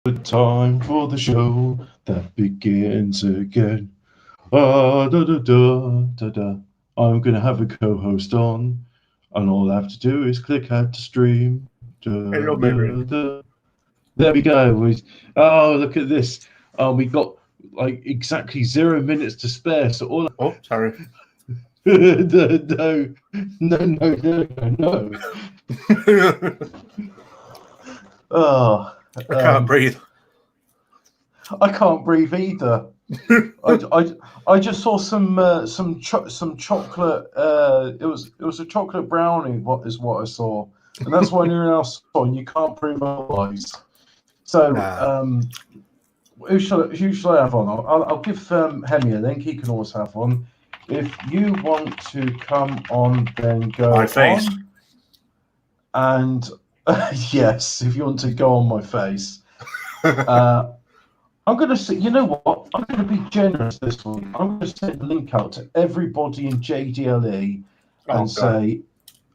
The time for the show that begins again. Ah, da da da da da. I'm gonna have a co-host on, and all I have to do is click add to stream. Da, Hello, my da, friend. da. There we go. Oh, look at this. We got like exactly 0 minutes to spare. So all. Oh, sorry. No, no. Oh, I can't breathe. I can't breathe either. I just saw some chocolate. It was a chocolate brownie. What is what I saw, and that's what anyone else saw. And you can't prove otherwise. So Nah. who shall I have on? I'll give Hemi a link. He can always have one. If you want to come on, then go My face. on. And yes, if you want to go on my face. I'm going to say, you know what? I'm going to be generous this week. I'm going to send a link out to everybody in JDLE and say,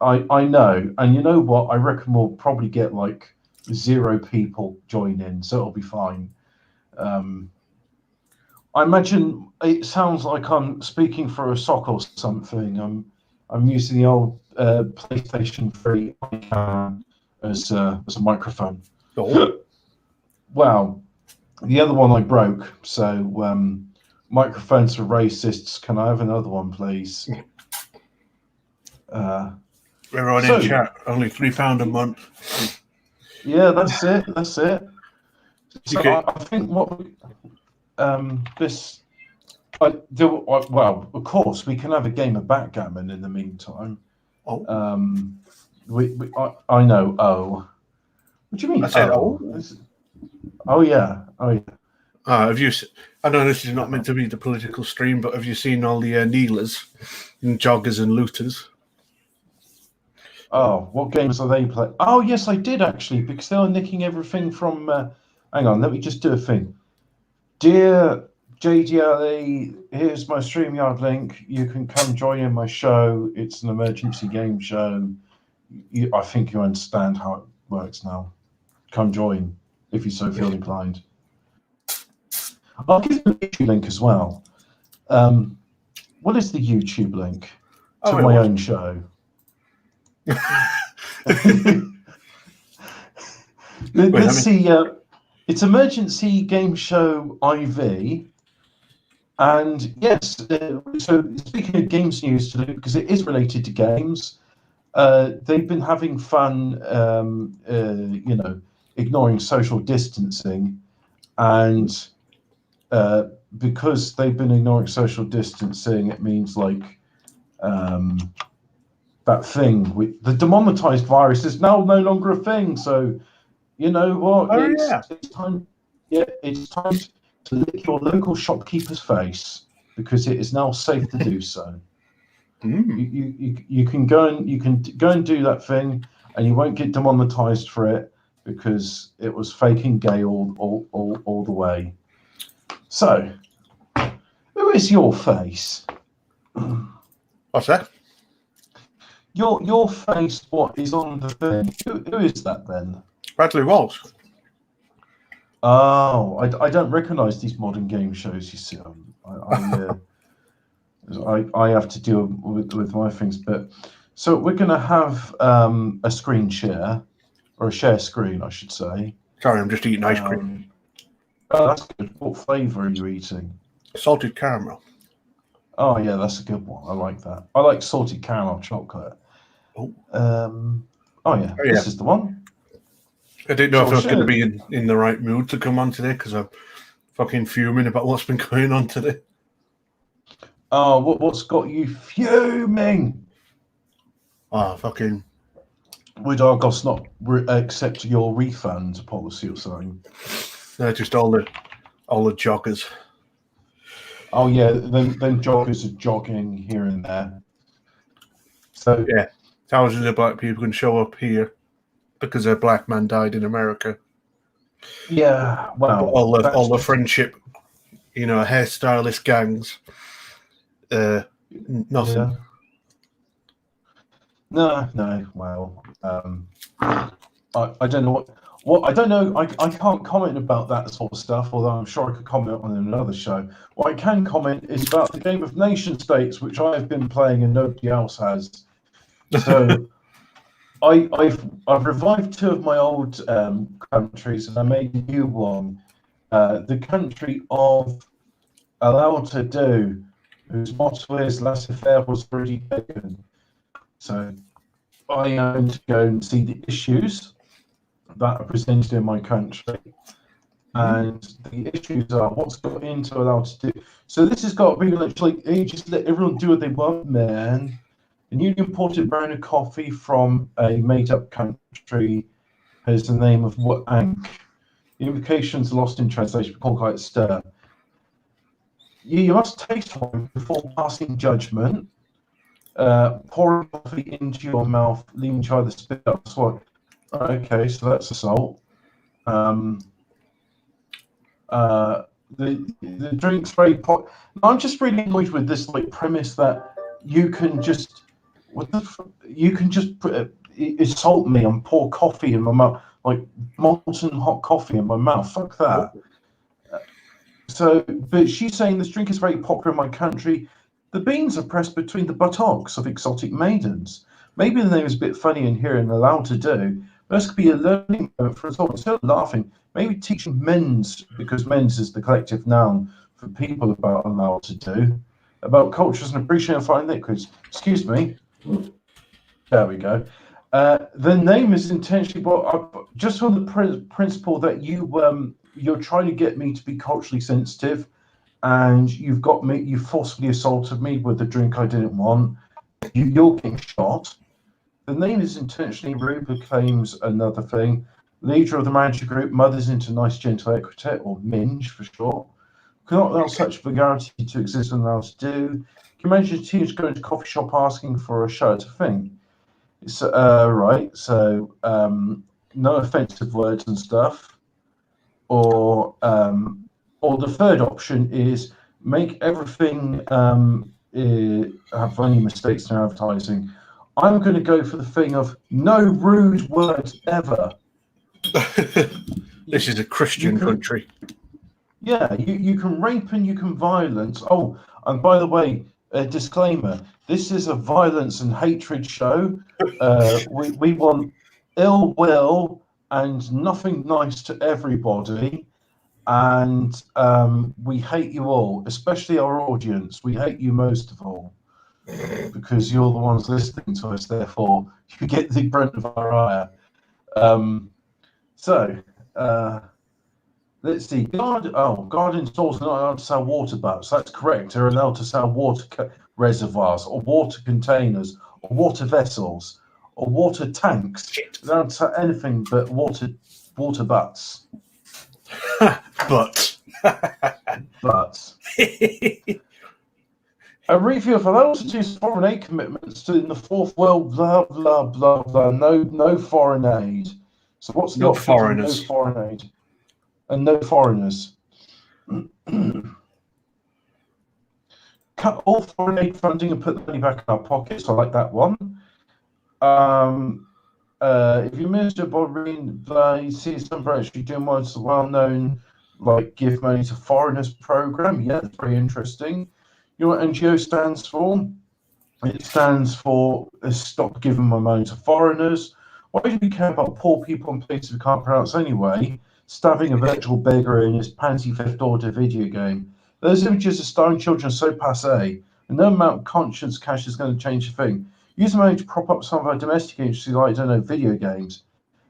I know. And you know what? I reckon we'll probably get like 0 people join in, so it'll be fine. I imagine it sounds like I'm speaking for a sock or something. I'm using the old PlayStation 3 as a microphone. Oh. Wow. The other one I broke, so microphones for racists. Can I have another one, please? We're on in chat. Only £3 a month. Yeah, that's it. That's it. So Okay. I think what this. Well, of course, we can have a game of backgammon in the meantime. Oh. I know. Oh, what do you mean? I said, Oh yeah. Oh yeah. Have you? I know this is not meant to be the political stream, but have you seen all the kneelers and joggers and looters? Oh, what games are they playing? Oh yes, I did actually, because they were nicking everything from. Hang on, let me just do a thing. Dear JDLE, here's my StreamYard link. You can come join in my show. It's an emergency game show. I think you understand how it works now. Come join if you so feel inclined. I'll give you the YouTube link as well. What is the YouTube link to my own show? Let's see. It's Emergency Game Show IV. And yes, so speaking of games news today, because it is related to games, they've been having fun, ignoring social distancing. And because they've been ignoring social distancing, it means like that thing with the demonetized virus is now no longer a thing. So you know what? It's time. Yeah, it's time to lick your local shopkeeper's face because it is now safe to do so. You can go and do that thing, and you won't get demonetized for it because it was faking gay all the way. So, who is your face? What's that? Your face. What is on the thing? Who is that then? Bradley Walsh. Oh, I don't recognise these modern game shows. You see, I have to deal with my things. But so we're going to have a screen share or a share screen, I should say. Sorry, I'm just eating ice cream. Oh, that's good. What flavour are you eating? Salted caramel. Oh yeah, that's a good one. I like that. I like salted caramel chocolate. Oh, yeah. This is the one. I didn't know if I was going to be in the right mood to come on today because I'm fucking fuming about what's been going on today. Oh, what's got you fuming? Fucking. Would Argos not accept your refund policy or something? They're just all the joggers. Oh yeah, then joggers are jogging here and there. So yeah, thousands of black people can show up here because a black man died in America. Yeah, well, all the friendship, hairstylist gangs. Nothing. Yeah. No. Well, I don't know Well, I don't know. I can't comment about that sort of stuff, although I'm sure I could comment on it in another show. What I can comment is about the game of nation states, which I have been playing and nobody else has. So I've revived two of my old countries, and I made a new one. The country of Allowed to Do, whose motto is laissez-faire was already taken. So I am to go and see the issues that are presented in my country. And the issues are what's got into Allowed to Do. So this has got to be literally, you just let everyone do what they want, man. A newly imported brand of coffee from a made-up country has the name of Wank. The implications lost in translation, called quite stir. You must taste wine before passing judgment. Pouring coffee into your mouth, leaving you either spit up or swallow. Okay, so that's assault. The drink's very pot. I'm just really annoyed with this like premise that you can just insult me and pour coffee in my mouth, like molten hot coffee in my mouth. Fuck that. So, but she's saying this drink is very popular in my country. The beans are pressed between the buttocks of exotic maidens. Maybe the name is a bit funny in here and Allowed to Do, but this could be a learning moment for us all. Instead of laughing, maybe teaching men's, because men's is the collective noun for people about Allowed to Do, about cultures and appreciating fine liquids. Excuse me. There we go. The name is intentionally brought up just on the principle that you're trying to get me to be culturally sensitive, and you've forcibly assaulted me with a drink I didn't want. You're getting shot. The name is intentionally rude, proclaims another thing. Leader of the manager group, mothers into nice gentle etiquette, or minge for short. Cannot allow such vulgarity to exist and Allowed to Do. Can you imagine teenagers going to a coffee shop asking for a shirt? It's a thing. It's right. So no offensive words and stuff. Or the third option is make everything have any mistakes in advertising. I'm going to go for the thing of no rude words ever. This is a Christian country. Yeah, you can rape and you can violence. Oh, and by the way, a disclaimer: this is a violence and hatred show. We want ill will and nothing nice to everybody. And we hate you all, especially our audience. We hate you most of all because you're the ones listening to us. Therefore, you get the brunt of our ire. Let's see. Garden stores are not allowed to sell water butts. That's correct. They're allowed to sell water reservoirs or water containers or water vessels or water tanks. They're allowed to sell anything but water butts. But a review of Allowed to Do's foreign aid commitments in the fourth world, blah blah blah blah. No foreign aid. So what's the option? Foreigners. No foreign aid and no foreigners. Cut all foreign aid funding and put the money back in our pockets. I like that one. If you Minister Bobreen, you see some actually doing what's well-known, like give money to foreigners program. Yeah, that's very interesting. You know what NGO stands for? It stands for Stop Giving My Money to Foreigners. Why do we care about poor people and places we can't pronounce anyway? Stabbing a virtual beggar in his pansy fifth order video game. Those images of starving children are so passé, and no amount of conscience cash is going to change a thing. Use the money to prop up some of our domestic industries, like, I don't know, video games.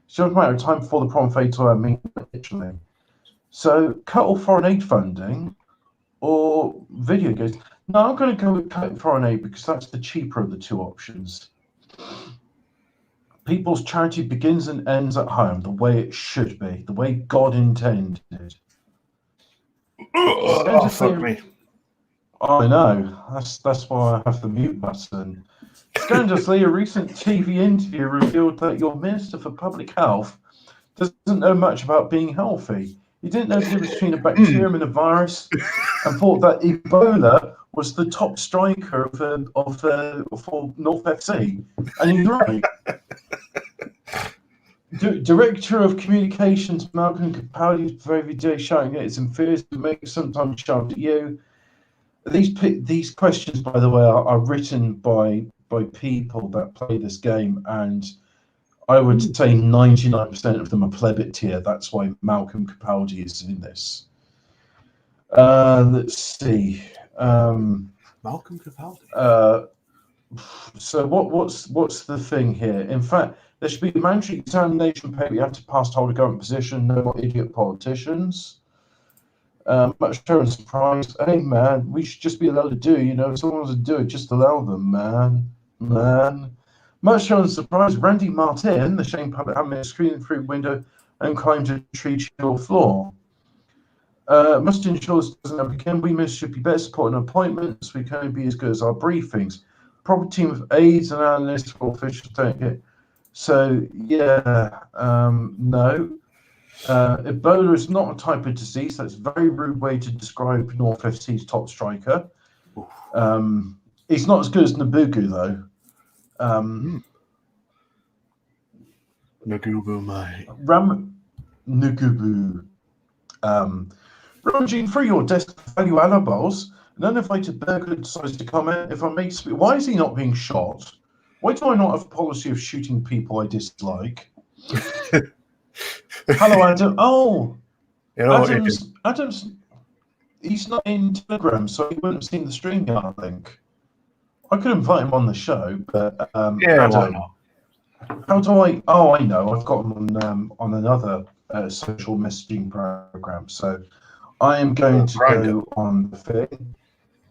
It's just a matter of time before the problem fades away, I mean, literally. So, cut all foreign aid funding or video games. No, I'm going to go with cut foreign aid because that's the cheaper of the two options. People's charity begins and ends at home, the way it should be, the way God intended. Oh, fuck me. I know. That's why I have the mute button. Scandalously, a recent TV interview revealed that your Minister for Public Health doesn't know much about being healthy. He didn't know the difference between a bacterium and a virus, and thought that Ebola was the top striker for North FC. And he's right. Director of Communications Malcolm Capaldi is very every day shouting at his inferiors, but makes sometimes shout at you. These questions, by the way, are written by people that play this game, and I would say 99% of them are plebit tier. That's why Malcolm Capaldi is in this. Let's see. Malcolm Capaldi. So what's the thing here? In fact, there should be a mandatory examination paper. You have to pass to hold a government position. No more idiot politicians. Much show and surprise. Hey man, we should just be allowed to do. If someone wants to do it, just allow them, man. Much show and surprise. Randy Martin, the Shane puppet, having a screen through window and climbed a tree to your floor. Must ensure this doesn't happen again. We should be better supporting appointments. We can only be as good as our briefings. Proper team of aides and analysts for officials don't get. So yeah, no. Ebola is not a type of disease. That's a very rude way to describe North FC's top striker. He's not as good as Nabugu though. Nagubu, mate. Nagubu. Rummaging through your desk for value alabaus, an uninvited burglar decides to comment. If I may speak, why is he not being shot? Why do I not have a policy of shooting people I dislike? Hello, Adam. Oh, Adam's. He's not in Telegram, so he wouldn't have seen the StreamYard link. I could invite him on the show, but yeah, why not? How do I? Oh, I know. I've got him on another social messaging program, so I am going to go on the thing.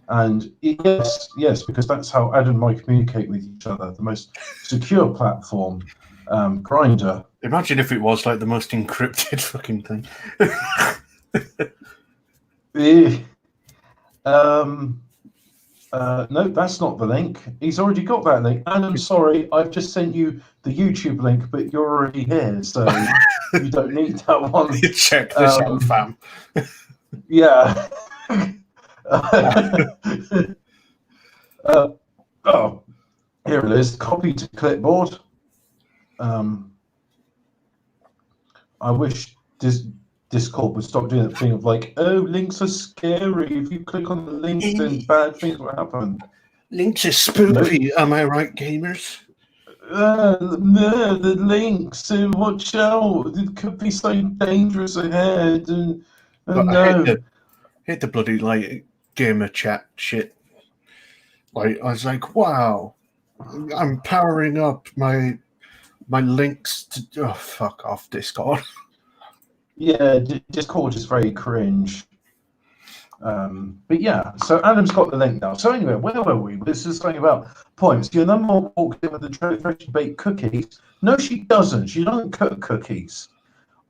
And yes, because that's how Adam and I communicate with each other. The most secure platform, Grindr. Imagine if it was like the most encrypted fucking thing. No, that's not the link. He's already got that link. And I'm sorry, I've just sent you the YouTube link, but you're already here, so you don't need that one. Check this out, fam. Yeah. Oh, here it is. Copy to clipboard. I wish Discord would stop doing that thing of like, oh, links are scary. If you click on the links, then bad things will happen. Links are spooky. Am I right, gamers? No, the links. Watch out. It could be something dangerous ahead. And no. I hate the bloody like gamer chat shit. Like I was like, wow, I'm powering up my links to. Oh, fuck off, Discord. Yeah, Discord is very cringe. But yeah, so Adam's got the link now. So anyway, where were we? This is something about points. Your number one walks in with the trophy to bake cookies. No, she doesn't. She doesn't cook cookies.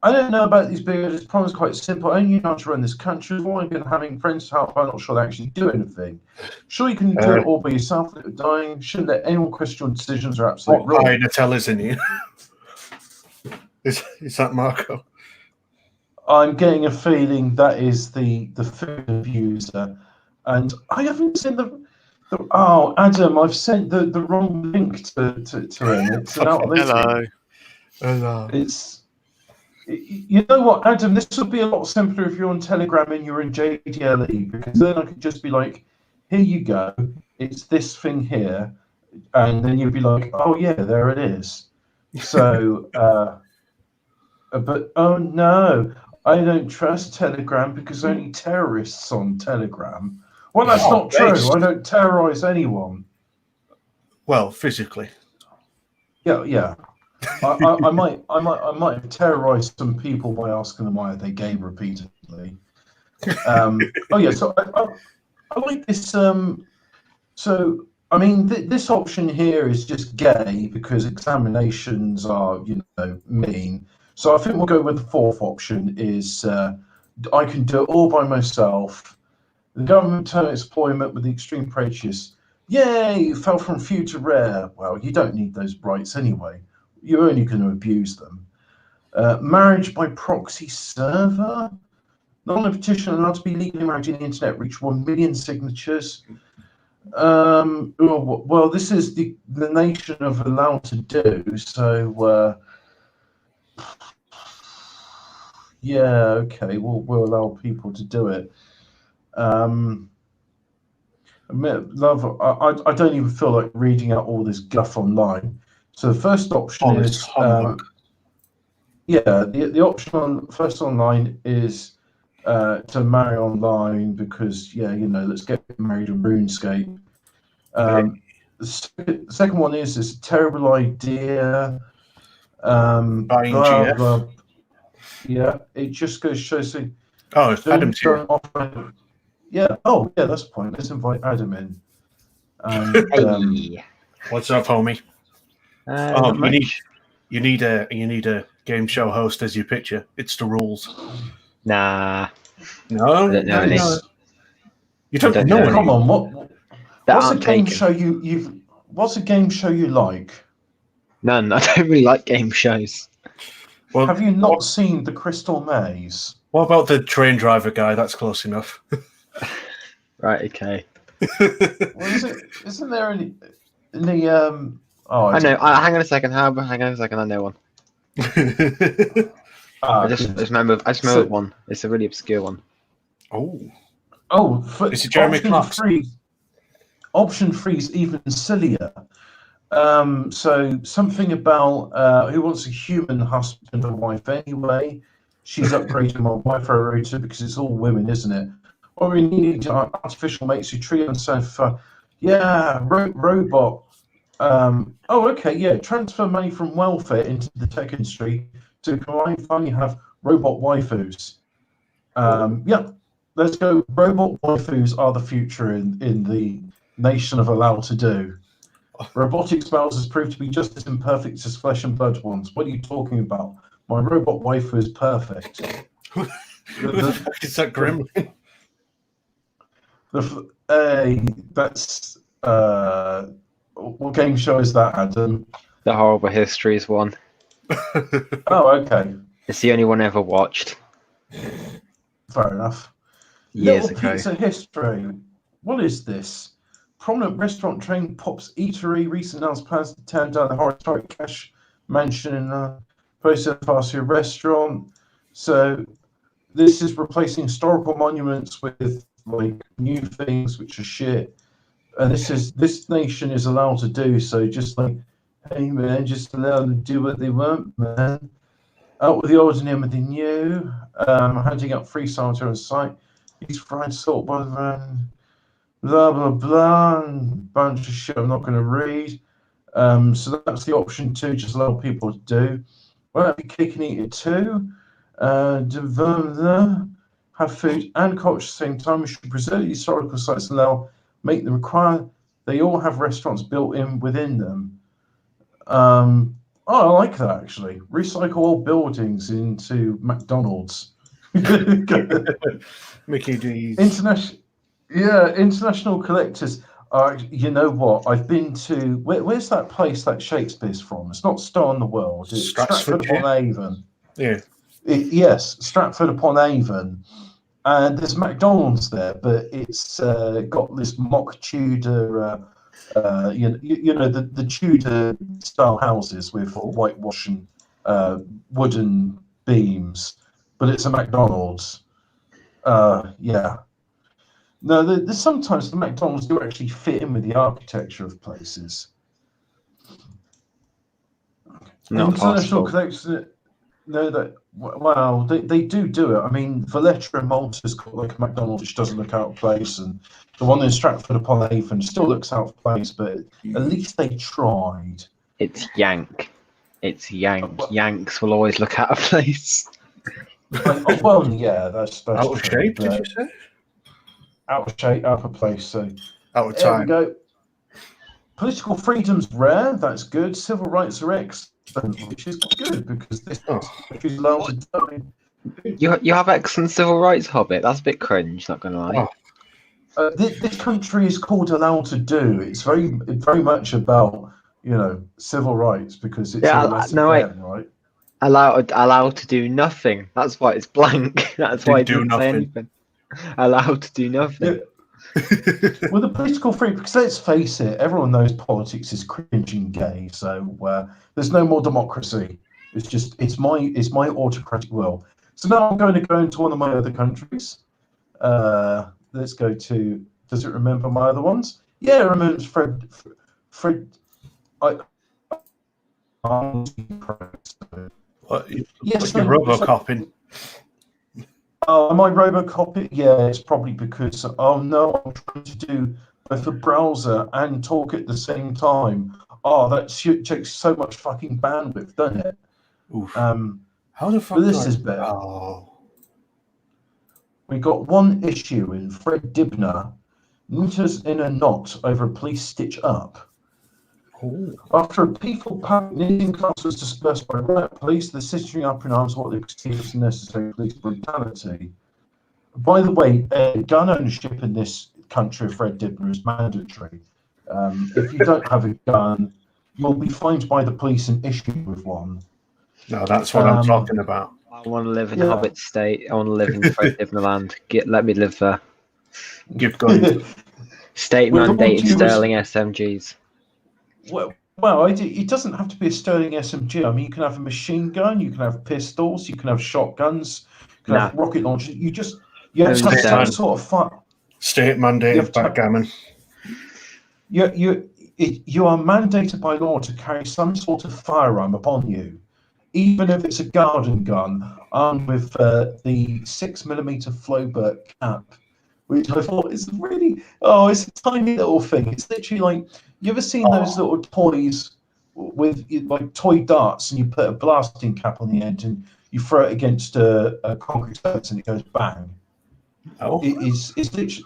I don't know about these videos. This problem is quite simple. I only know how to run this country. Why have been having friends help? I'm not sure they actually do anything. Sure, you can do it all by yourself. Dying. Shouldn't let anyone question your decisions or absolute wrong. What Nutella is in you? Is that Marco? I'm getting a feeling that is the food abuser, and I haven't seen the oh, Adam, I've sent the wrong link to him. It's an outlink. Hello. It's. You know what, Adam? This would be a lot simpler if you're on Telegram and you're in JDLE, because then I could just be like, "Here you go. It's this thing here," and then you'd be like, "Oh yeah, there it is." So, but oh no, I don't trust Telegram because only terrorists on Telegram. Well, that's not true. I don't terrorize anyone. Well, physically. Yeah. I might have terrorized some people by asking them why they gay repeatedly. Oh yeah, so I like this. So I mean, this option here is just gay because examinations are mean. So I think we'll go with the fourth option. Is I can do it all by myself. The government term employment with the extreme prejudice. Yay! Fell from few to rare. Well, you don't need those rights anyway. You're only going to abuse them. Marriage by proxy server. Non-petition allowed to be legally married in the internet reach 1 million signatures. Well, this is the nation of allowed to do. So Yeah, okay, we'll allow people to do it. Love, I don't even feel like reading out all this guff online. So the first option All this is, humbug. the option on first online is to marry online because let's get married in RuneScape. The second one is it's a terrible idea. Buying Blah GF. blah. Yeah, it just goes to show. So Oh, Adam's here. don't offer. Yeah. Oh, yeah. That's the point. Let's invite Adam in. And Hey. What's up, homie? Not much. You need a game show host as your picture. It's the rules. Nah. No, I don't know any. You don't I don't know know any. come on, what's a aren't game taken. show What's a game show you like? None. I don't really like game shows. Well, Have you not seen The Crystal Maze? what about the train driver guy? That's close enough. Right. Okay. Well, isn't there any? I know. Hang on a second. Hang on a second. I know one. I just remember one. It's a really obscure one. Is it Jeremy Clarkson? Option 3 is even sillier. So something about who wants a human husband or wife anyway. She's upgrading my Wi-Fi router because it's all women, isn't it? What we need are artificial mates who treat themselves robot. Transfer money from welfare into the tech industry to finally have robot waifus. Let's go. Robot waifus are the future in the nation of allowed to do. Robotic spouses proved to be just as imperfect as flesh and blood ones. What are you talking about? My robot waifu is perfect. Who the fuck is that gremlin? That's what game show is that, Adam? The Horrible Histories one. Oh, okay. It's the only one I ever watched. Fair enough. Years Little ago. Pizza history. What is this? Prominent restaurant chain Pop's Eatery recently announced plans to tear down the historic cash mansion in process fast food restaurant. So this is replacing historical monuments with like new things which are shit. And this nation is allowed to do so. Just like, hey man, just allow them to do what they want, man. Out with the old and in with the new. Handing out free samples on site. He's fried salt by the blah blah blah, and bunch of shit I'm not going to read. So that's the option 2, just allow people to do. Well, have your cake and eat it too. Have food and culture at the same time. We should preserve the historical sites and make them require. They all have restaurants built in within them. I like that actually. Recycle old buildings into McDonald's. Mickey D's. International collectors. You know what? I've been to where's that place that Shakespeare's from? It's not Star in the World. It's Stratford upon Avon. Yeah. Yes, Stratford upon Avon, and there's McDonald's there, but it's got this mock Tudor, the Tudor style houses with whitewash and wooden beams, but it's a McDonald's. No, there's sometimes the McDonald's do actually fit in with the architecture of places. Not International possible. collection. No, they do it. I mean, Valletta in Malta's got like a McDonald's which doesn't look out of place, and the one in Stratford upon Avon still looks out of place, but at least they tried. It's Yank. It's Yank. Yanks will always look out of place. Well, yeah, that's Out of true, shape, did you say? Out of shape, out of place. So Out of there we time. go. Political freedom's rare. That's good. Civil rights are excellent, which is good because this is allowed to do. You have excellent civil rights, Hobbit. That's a bit cringe. Not gonna lie. This country is called allowed to do. It's very much about civil rights because it's right? Allowed to do nothing. That's why it's blank. That's why it didn't say anything. Allowed to do nothing. Well, the political freedom, because let's face it, everyone knows politics is cringe and gay, so there's no more democracy. It's my autocratic will. So now I'm going to go into one of my other countries. Let's go to. Does it remember my other ones? Yeah, it remembers Fred. I. What, Yes, you're Robocopping. Am I Robocop? Yeah, it's probably because. Oh no, I'm trying to do both a browser and talk at the same time. Oh, that shit takes so much fucking bandwidth, doesn't it? Oof. How the fuck? This is better. Oh. We got one issue in Fred Dibner knitters in a knot over a police stitch up. Ooh. After a peaceful panic, knitting class was dispersed by riot police, the stitching up in arms what they perceived as necessary police brutality. By the way, gun ownership in this country of Fred Dibner is mandatory. If you don't have a gun, you'll be fined by the police and issued with one. No, that's what I'm talking about. I want to live in Hobbit State. I want to live in Fred Dibner land. Let me live there. Give guns. State mandated Sterling SMGs. Well, it doesn't have to be a Sterling SMG. I mean, you can have a machine gun, you can have pistols, you can have shotguns, you can have rocket launchers. You have to have some sort of fun. State mandated backgammon. You are mandated by law to carry some sort of firearm upon you, even if it's a garden gun armed with the 6mm Flowbert cap, which I thought is really it's a tiny little thing. It's literally like, you ever seen those little toys with like toy darts, and you put a blasting cap on the end and you throw it against a concrete surface and it goes bang? It's literally,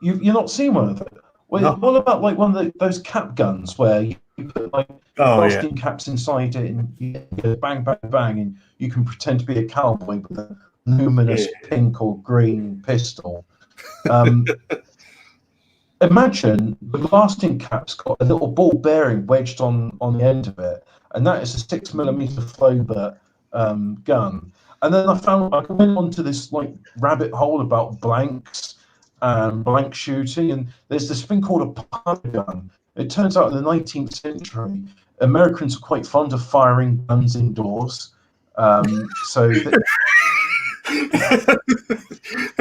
you're not seen one of them. Well, what about like one of those cap guns where you put like blasting caps inside it and you go bang, bang, bang, and you can pretend to be a cowboy with a luminous pink or green pistol? Imagine the blasting cap's got a little ball bearing wedged on the end of it, and that is a 6mm Flowbert gun. And then I went onto this like rabbit hole about blanks and blank shooting, and there's this thing called a powder gun. It turns out in the 19th century, Americans are quite fond of firing guns indoors. The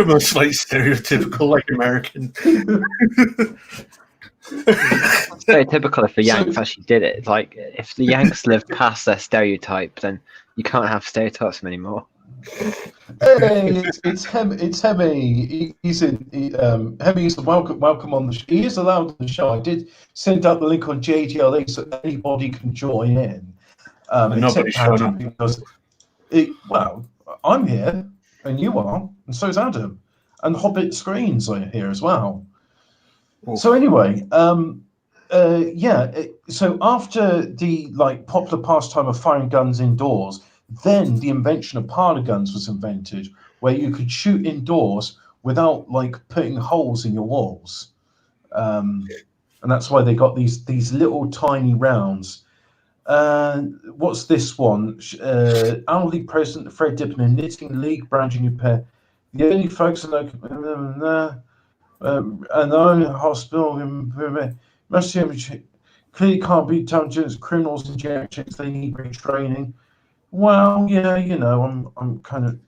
most like stereotypical like American. Stereotypical if the Yanks actually did it. Like, if the Yanks lived past their stereotype, then you can't have stereotypes anymore. Hey, it's Hemi. He's in. Hemi's welcome on the show. He is allowed on the show. I did send out the link on JDLA so anybody can join in. Nobody showed up because I'm here and you are, and so is Adam, and Hobbit Screens are here as well. So anyway, so after the popular pastime of firing guns indoors, then the invention of parlor guns was invented, where you could shoot indoors without putting holes in your walls, and that's why they got these little tiny rounds. What's this one? Hourly President Fred Dibner, knitting league, branding your pair. The only folks in and own hospital must clearly can't be intelligence criminals and jail checks. They need retraining. Well, yeah, I'm kind of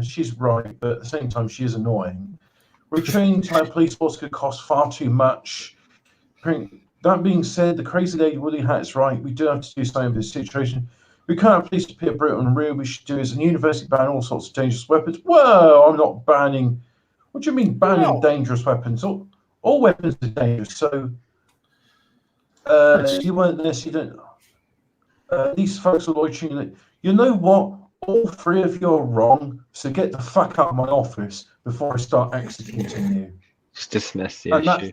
she's right, but at the same time she is annoying. Retraining to our police force could cost far too much. That being said, the crazy lady Woody Hat's right. We do have to do something with this situation. We can't have police appear brutal and real. We should do is a university ban all sorts of dangerous weapons. Well, I'm not banning. What do you mean banning dangerous weapons? All weapons are dangerous. So you weren't this. You don't. These folks are loitering. You know what? All three of you are wrong. So get the fuck out of my office before I start executing you. Just dismiss the issue.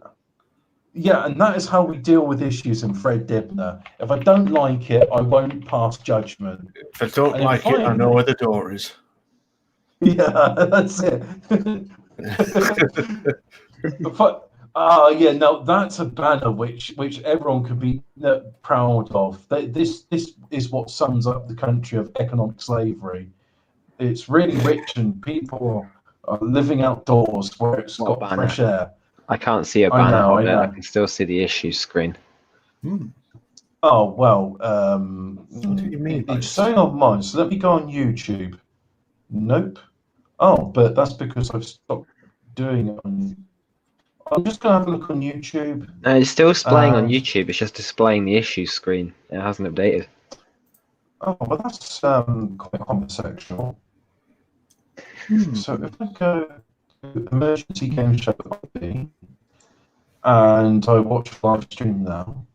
And that is how we deal with issues in Fred Dibner. If I don't like it, I won't pass judgment. If I don't like it, I know where the door is. Yeah, that's it. No, that's a banner which everyone could be proud of. This is what sums up the country of economic slavery. It's really rich and people are living outdoors where it's got fresh air. I can't see a banner of it. I can still see the issue screen. Oh well, What do you mean by it's showing on mine. So let me go on YouTube. Nope. Oh, but that's because I've stopped doing it on. I'm just gonna have a look on YouTube. No, it's still displaying on And YouTube. It's just displaying the issues screen. It hasn't updated. oh, well, that's quite homosexual. Hmm. So if I go to emergency game show IP and I watch live stream now,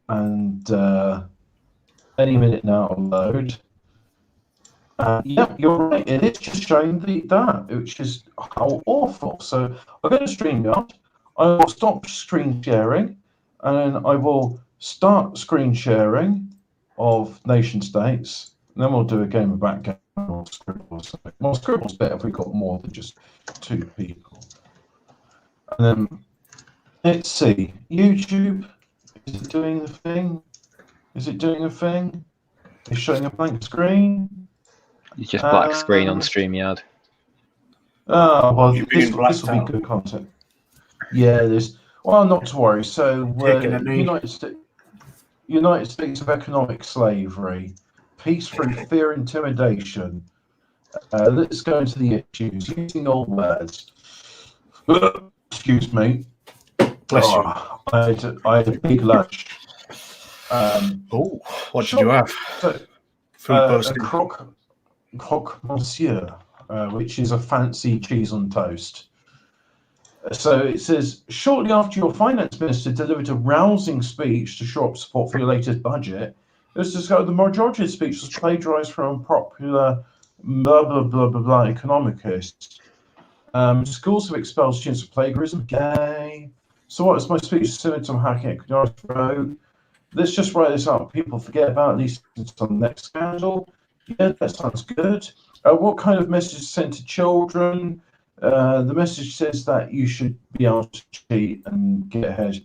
and any minute now it'll load. Yeah, you're right. It is just showing that, which is how awful. So I'll go to StreamYard. I will stop screen sharing, and then I will start screen sharing of nation states. And then we'll do a game of backgammon or scribbles. Well, scribbles better if we've got more than just two people. And then let's see. YouTube, is it doing the thing? Is it doing a thing? It's showing a blank screen. It's just black screen on StreamYard. Oh, well, You're this being will be blacked out. good content. Yeah, there's. Well, not to worry. So, Taking a knee. United States of economic slavery, peace through fear, intimidation. Let's go into the issues using old words. Excuse me. Bless you. I had a big lunch. Oh, what did you have? So, Food a posting. croque monsieur, which is a fancy cheese on toast. So it says, shortly after your finance minister delivered a rousing speech to shore up support for your latest budget, it was discovered the majority of the speech was plagiarized from popular blah, blah, blah, blah, blah economicists. Schools have expelled students for plagiarism. Gay. So what is my speech similar to hacking economics wrote? Let's just write this up. People forget about it, at least until the next scandal. Yeah, that sounds good. What kind of message is sent to children? The message says that you should be able to cheat and get ahead.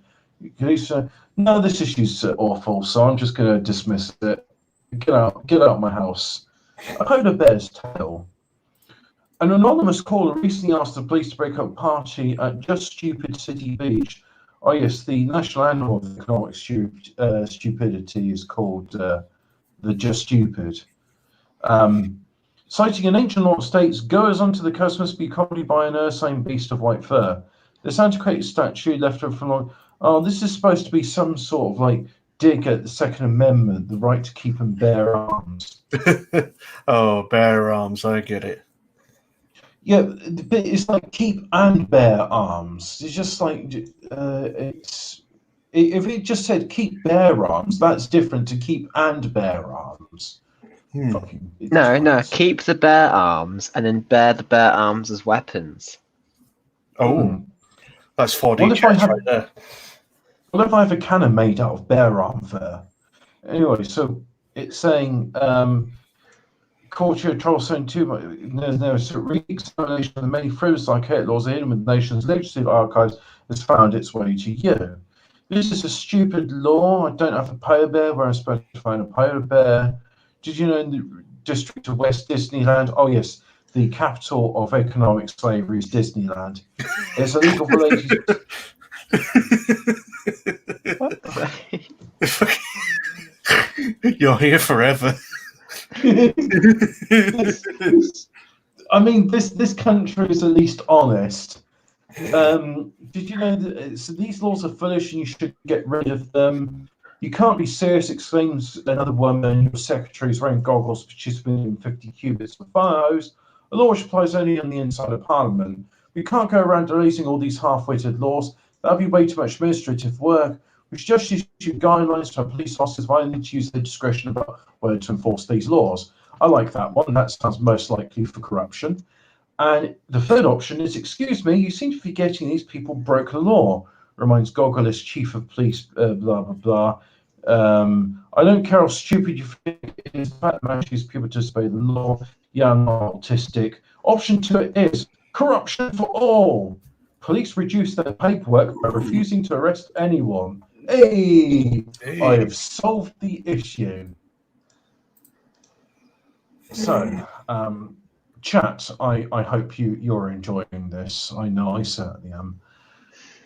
No, this issue's awful, so I'm just going to dismiss it. Get out of my house. A polar bear's tail. An anonymous caller recently asked the police to break up a party at Just Stupid City Beach. Oh yes, the national animal of economic stupidity is called the Just Stupid. Citing an ancient law states, goers onto the coast must be accompanied by an ursine beast of white fur. This antiquated statue left over from long. Oh, this is supposed to be some sort of like dig at the Second Amendment, the right to keep and bear arms. Oh, bear arms, I get it. Yeah, but it's like keep and bear arms. It's just like if it just said keep bear arms, that's different to keep and bear arms. Fucking No, keep the bear arms and then bear the bear arms as weapons. Oh, that's 4D What if I chess have- right there. What if I have a cannon made out of bear arm fur? Anyway, so it's saying culture trolls saying too much. There's a re-examination of the many frivolous archaic laws hidden with the nation's legislative archives has found its way to you. This is a stupid law. I don't have a polar bear where I'm supposed to find a polar bear. Did you know in the district of West Disneyland? Oh yes, the capital of economic slavery is Disneyland. It's illegal for ladies. You're here forever. I mean, this country is at least honest. Did you know that so these laws are foolish and you should get rid of them? You can't be serious, exclaims another woman. Your secretary is wearing goggles, participating in 50 cubits of fires. A law which applies only on the inside of Parliament. We can't go around releasing all these half-witted laws. That'd be way too much administrative work. We should just issue guidelines to our police officers why they need to use their discretion about whether to enforce these laws. I like that one. That sounds most likely for corruption. And the third option is, excuse me, you seem to be forgetting these people broke the law, reminds Gogolist chief of police, blah, blah, blah. I don't care how stupid you think it is, the fact matches people to disobey the law. Yeah, I'm not autistic. Option 2 is corruption for all. Police reduce their paperwork by refusing to arrest anyone. Hey, I have solved the issue. So, chat, I hope you're enjoying this. I know I certainly am.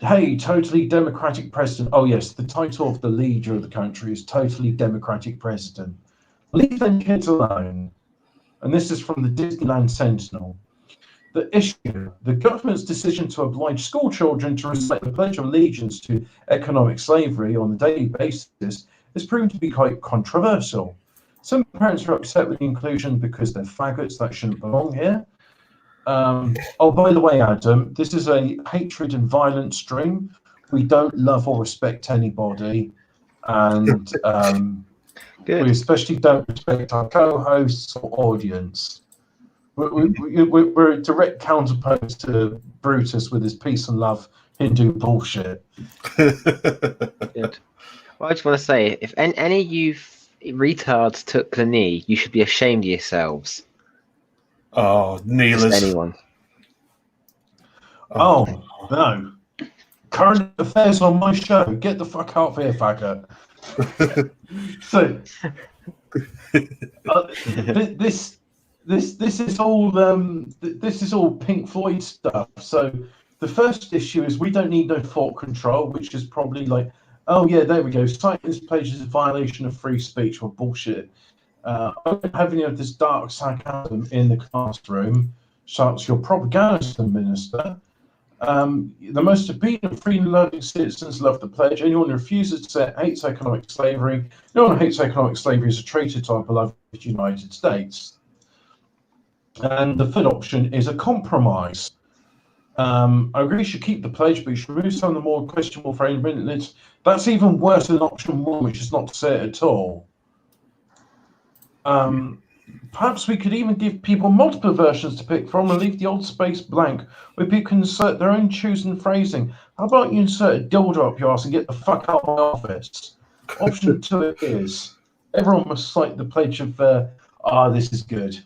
Hey, totally democratic president. Oh yes, the title of the leader of the country is totally democratic president. Leave them kids alone. And this is from the Disneyland Sentinel. The issue: the government's decision to oblige school children to recite the Pledge of Allegiance to economic slavery on a daily basis has proven to be quite controversial. Some parents are upset with the inclusion because they're faggots that shouldn't belong here. Oh, by the way, Adam, this is a hatred and violence stream. We don't love or respect anybody, and we Good. especially don't respect our co-hosts or audience. We're a direct counterpart to Brutus with his peace and love Hindu bullshit. Good. Well, I just want to say, if any of you retards took the knee, you should be ashamed of yourselves. Oh, Just kneelers. anyone. Oh, no. Current affairs on my show. Get the fuck out of here, faggot. So, this is all this is all Pink Floyd stuff. So the first issue is we don't need no thought control, which is probably like, oh yeah, there we go. Citing this page is a violation of free speech. Well, bullshit. I don't have any of this dark sarcasm in the classroom. Shouts your propaganda minister. The most obedient, freedom-loving citizens love the pledge. Anyone who refuses to say hates economic slavery. No one who hates economic slavery is a traitor to our beloved United States. And the third option is a compromise. I agree you should keep the pledge, but you should remove some of the more questionable phrases. That's even worse than option one, which is not to say it at all. Perhaps we could even give people multiple versions to pick from and leave the old space blank where people can insert their own chosen phrasing. How about you insert a dildo up your ass and get the fuck out of my office? Option two is everyone must cite the pledge of, this is good.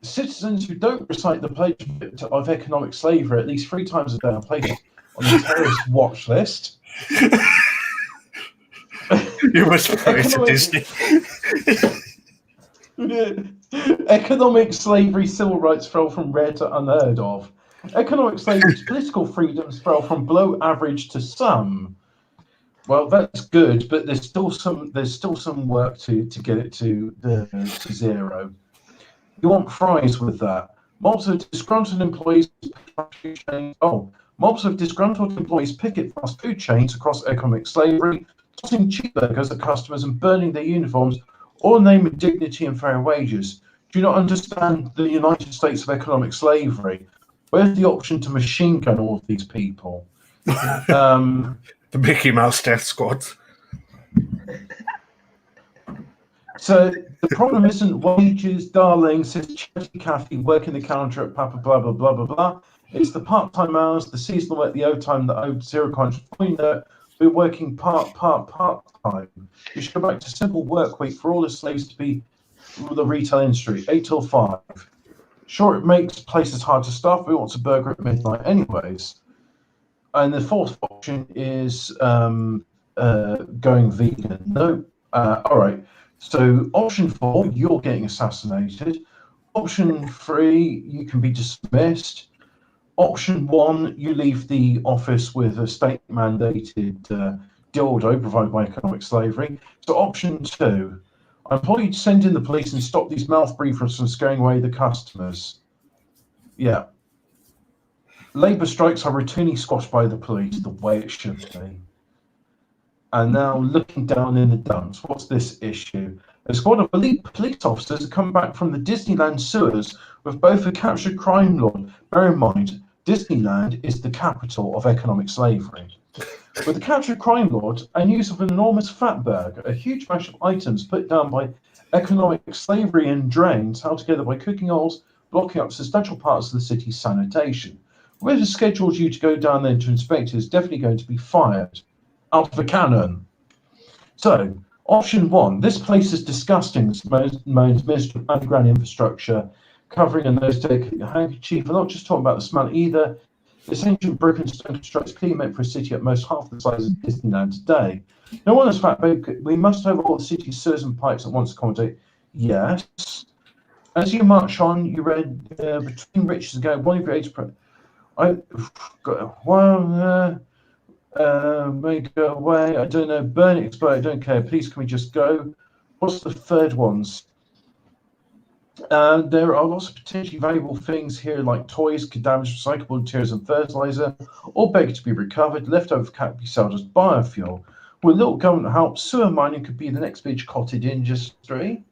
Citizens who don't recite the pledge of economic slavery at least 3 times a day are placed on the terrorist watch list. You must pray to Disney. Economic slavery, civil rights fell from rare to unheard of. Economic slavery's political freedoms fell from below average to some. Well, that's good, but there's still some work to get it to zero. You want fries with that? Mobs of disgruntled employees picket fast food chains across economic slavery, tossing cheeseburgers at customers and burning their uniforms, all in the name of dignity and fair wages. Do you not understand the United States of economic slavery? Where's the option to machine gun all of these people? The Mickey Mouse Death Squad. So the problem isn't wages, darling, says Charity Cathy, working the counter at Papa blah blah blah blah blah. It's the part-time hours, the seasonal work, the overtime, the over zero contract. We're working part-time. You should go back to simple work week for all the slaves to be the retail industry, 8 till 5. Sure, it makes places hard to staff, but we want a burger at midnight anyways. And the fourth option is going vegan. No, all right. So option 4, you're getting assassinated. Option 3, you can be dismissed. Option 1, you leave the office with a state-mandated dildo provided by economic slavery. So option 2, I implore you to send in the police and stop these mouth breathers from scaring away the customers. Yeah. Labour strikes are routinely squashed by the police, the way it should be. And now looking down in the dumps, what's this issue? A squad of elite police officers have come back from the Disneyland sewers with both a captured crime lord. Bear in mind, Disneyland is the capital of economic slavery. With the captured crime lord and use of an enormous fat bag, a huge mash of items put down by economic slavery and drains held together by cooking oils, blocking up substantial parts of the city's sanitation. Whoever scheduled you to go down there to inspect is definitely going to be fired. Out of a cannon. So, option 1, this place is disgusting. It's most miserable underground infrastructure, covering a nose dedicated handkerchief. I'm not just talking about the smell either. This ancient broken stone construction is clearly meant for a city at most half the size of Disneyland today. No one has fact, we must overhaul the city's sewers and pipes at once to accommodate. Yes. As you march on, you read between riches and go, one of your age. May go away. I don't know. Burn it, explode. I don't care. Please, can we just go? What's the third ones? There are lots of potentially valuable things here, like toys, could damage recyclable materials and fertilizer, or beg to be recovered. Leftover can be sold as biofuel. With little government help, sewer mining could be the next big cottage industry.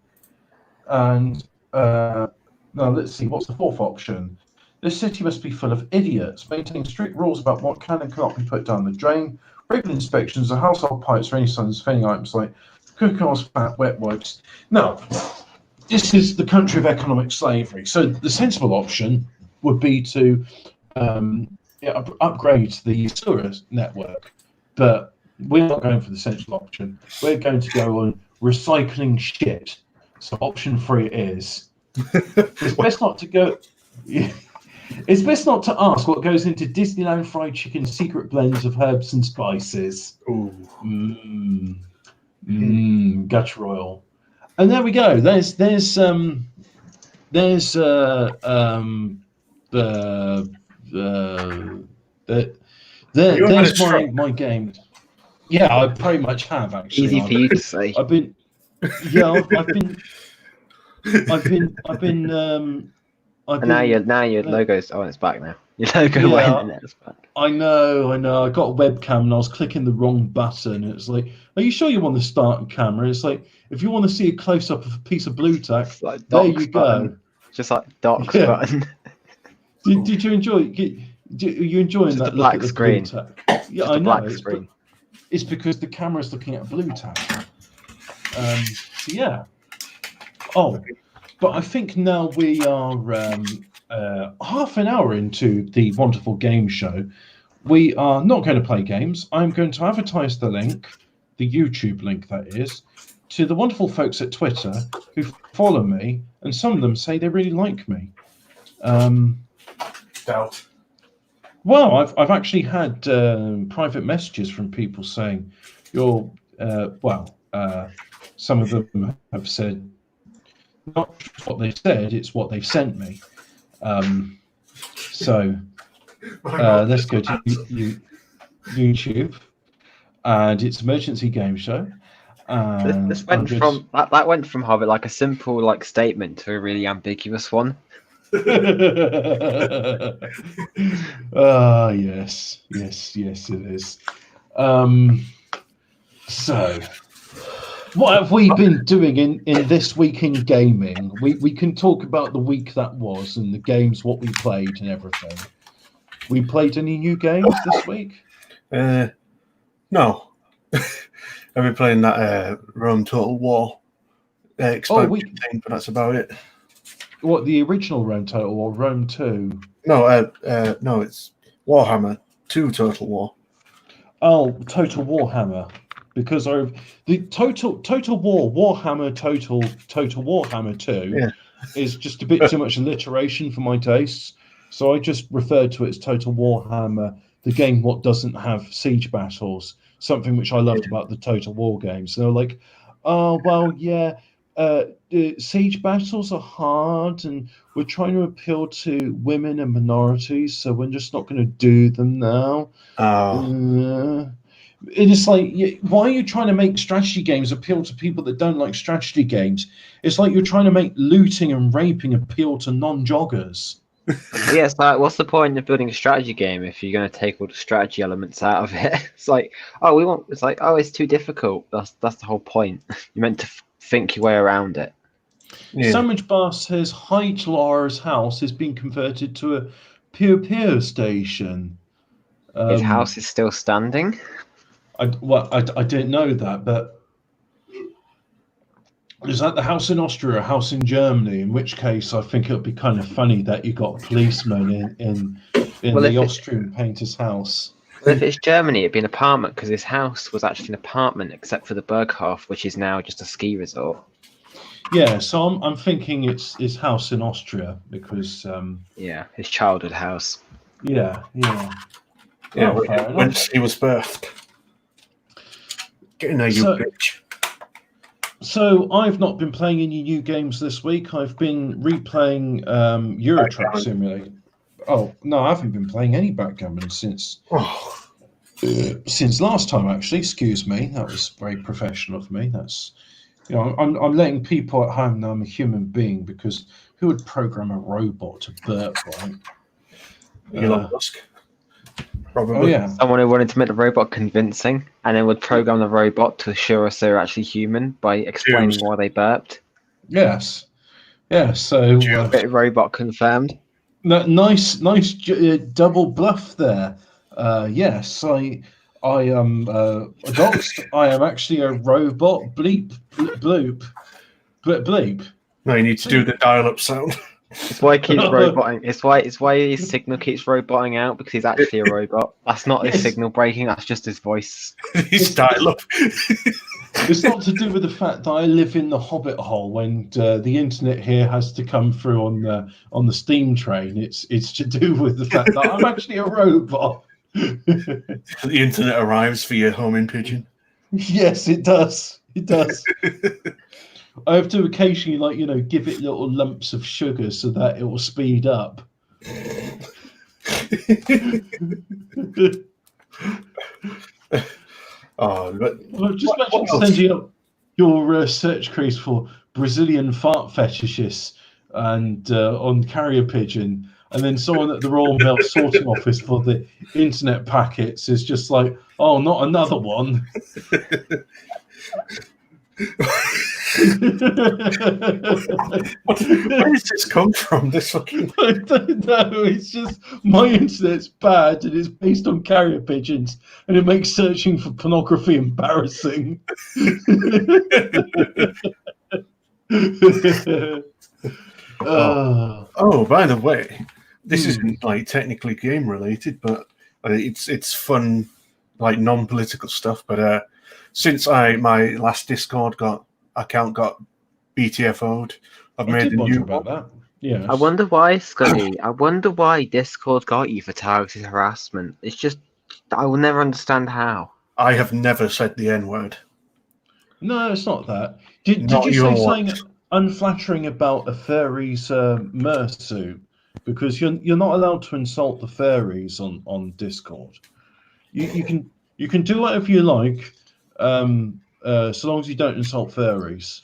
And now let's see, what's the fourth option? This city must be full of idiots. Maintain strict rules about what can and cannot be put down the drain. Regular inspections of household pipes for any signs of failing items like cooking oil, fat, wet wipes. Now, this is the country of economic slavery. So the sensible option would be to upgrade the sewer network. But we're not going for the sensible option. We're going to go on recycling shit. So option 3 is it's best not to go. It's best not to ask what goes into Disneyland fried chicken secret blends of herbs and spices. Ooh. Gutter oil. And there we go. There's my game. Yeah, I pretty much have actually. Easy for you to say. I've been And now your logo's it's back now. Your logo went and it's back. I know. I got a webcam and I was clicking the wrong button. It's like, are you sure you want to start a camera? It's like, if you want to see a close up of a piece of blue tack, like there you go. Just like docs button. Did you enjoy? Are you enjoying just that? A black screen. Yeah, I know. Black screen. It's because the camera's looking at a blue tack. So yeah. Oh, but I think now we are half an hour into the wonderful game show. We are not going to play games. I'm going to advertise the link, the YouTube link that is, to the wonderful folks at Twitter who follow me, and some of them say they really like me. Doubt. Well, I've actually had private messages from people saying you're some of them have said not just what they said, it's what they've sent me. So let's go to YouTube, and it's Emergency Game Show. This went from that went from having like a simple like statement to a really ambiguous one. Yes, it is. So, what have we been doing in this week in gaming? We can talk about the week that was and the games, what we played and everything. We played any new games this week? No. I've been playing that Rome Total War expansion thing, but that's about it. What, the original Rome Total or Rome 2? No, it's Warhammer 2 Total War. Oh, Total Warhammer. Because the Total War Warhammer Total Warhammer 2 is just a bit too much alliteration for my tastes. So I just referred to it as Total Warhammer, the game what doesn't have siege battles, something which I loved about the Total War games. So they were like, oh, well, yeah, siege battles are hard and we're trying to appeal to women and minorities, so we're just not going to do them now. It's like, why are you trying to make strategy games appeal to people that don't like strategy games? It's like you're trying to make looting and raping appeal to non-joggers. Yeah, it's like, what's the point of building a strategy game if you're going to take all the strategy elements out of it? It's like, it's too difficult. That's the whole point. You're meant to think your way around it. Yeah. Sandwich Bar says, Hyde Lara's house is being converted to a peer station. His house is still standing? I didn't know that, but is that the house in Austria, a house in Germany? In which case, I think it would be kind of funny that you got policemen in the Austrian painter's house. Well, if it's Germany, it'd be an apartment because his house was actually an apartment, except for the Berghof, which is now just a ski resort. Yeah, so I'm thinking it's his house in Austria because his childhood house. Yeah. When he was birthed. Getting there, you bitch. So I've not been playing any new games this week. I've been replaying Euro Truck Simulator. Oh no, I haven't been playing any backgammon since. since last time. Actually, excuse me, that was very professional of me. That's I'm letting people at home know I'm a human being, because who would program a robot to burp, right? Elon Musk, probably. Oh yeah, Someone who wanted to make the robot convincing, and then would program the robot to assure us they're actually human by explaining Cheers. why they burped. yes, yeah. So Bit robot confirmed. nice double bluff there. Yes, I am doxed. I am actually a robot. Bleep, bloop, bleep. No, you need to do the dial-up sound. It's why he keeps roboting. It's why his signal keeps roboting out, because he's actually a robot. That's not his Yes. signal breaking. That's just his voice. His dial-up. It's not to do with the fact that I live in the Hobbit hole and the internet here has to come through on the steam train. It's to do with the fact that I'm actually a robot. The internet arrives for your homing pigeon. Yes, it does. It does. I have to occasionally, give it little lumps of sugar so that it will speed up. Oh, but Well, just What imagine else? sending up your search queries for Brazilian fart fetishists and on carrier pigeon, and then someone at the Royal Mail sorting office for the internet packets is just like, oh, not another one. where does this come from? This fucking I don't know. It's just my internet's bad and it's based on carrier pigeons, and it makes searching for pornography embarrassing. Oh, by the way, this isn't like technically game related, but it's fun, like non-political stuff. But since my last Discord account got BTFO'd, I've I made did a wonder new about one. that. Yeah. I wonder why, Scuddy. I wonder why Discord got you for targeted harassment. It's just, I will never understand how. I have never said the N-word. No, it's not that. Did Not you your say words. something unflattering about a fairy's mersuit? Because you're not allowed to insult the fairies on Discord. You can do whatever you like, so long as you don't insult fairies.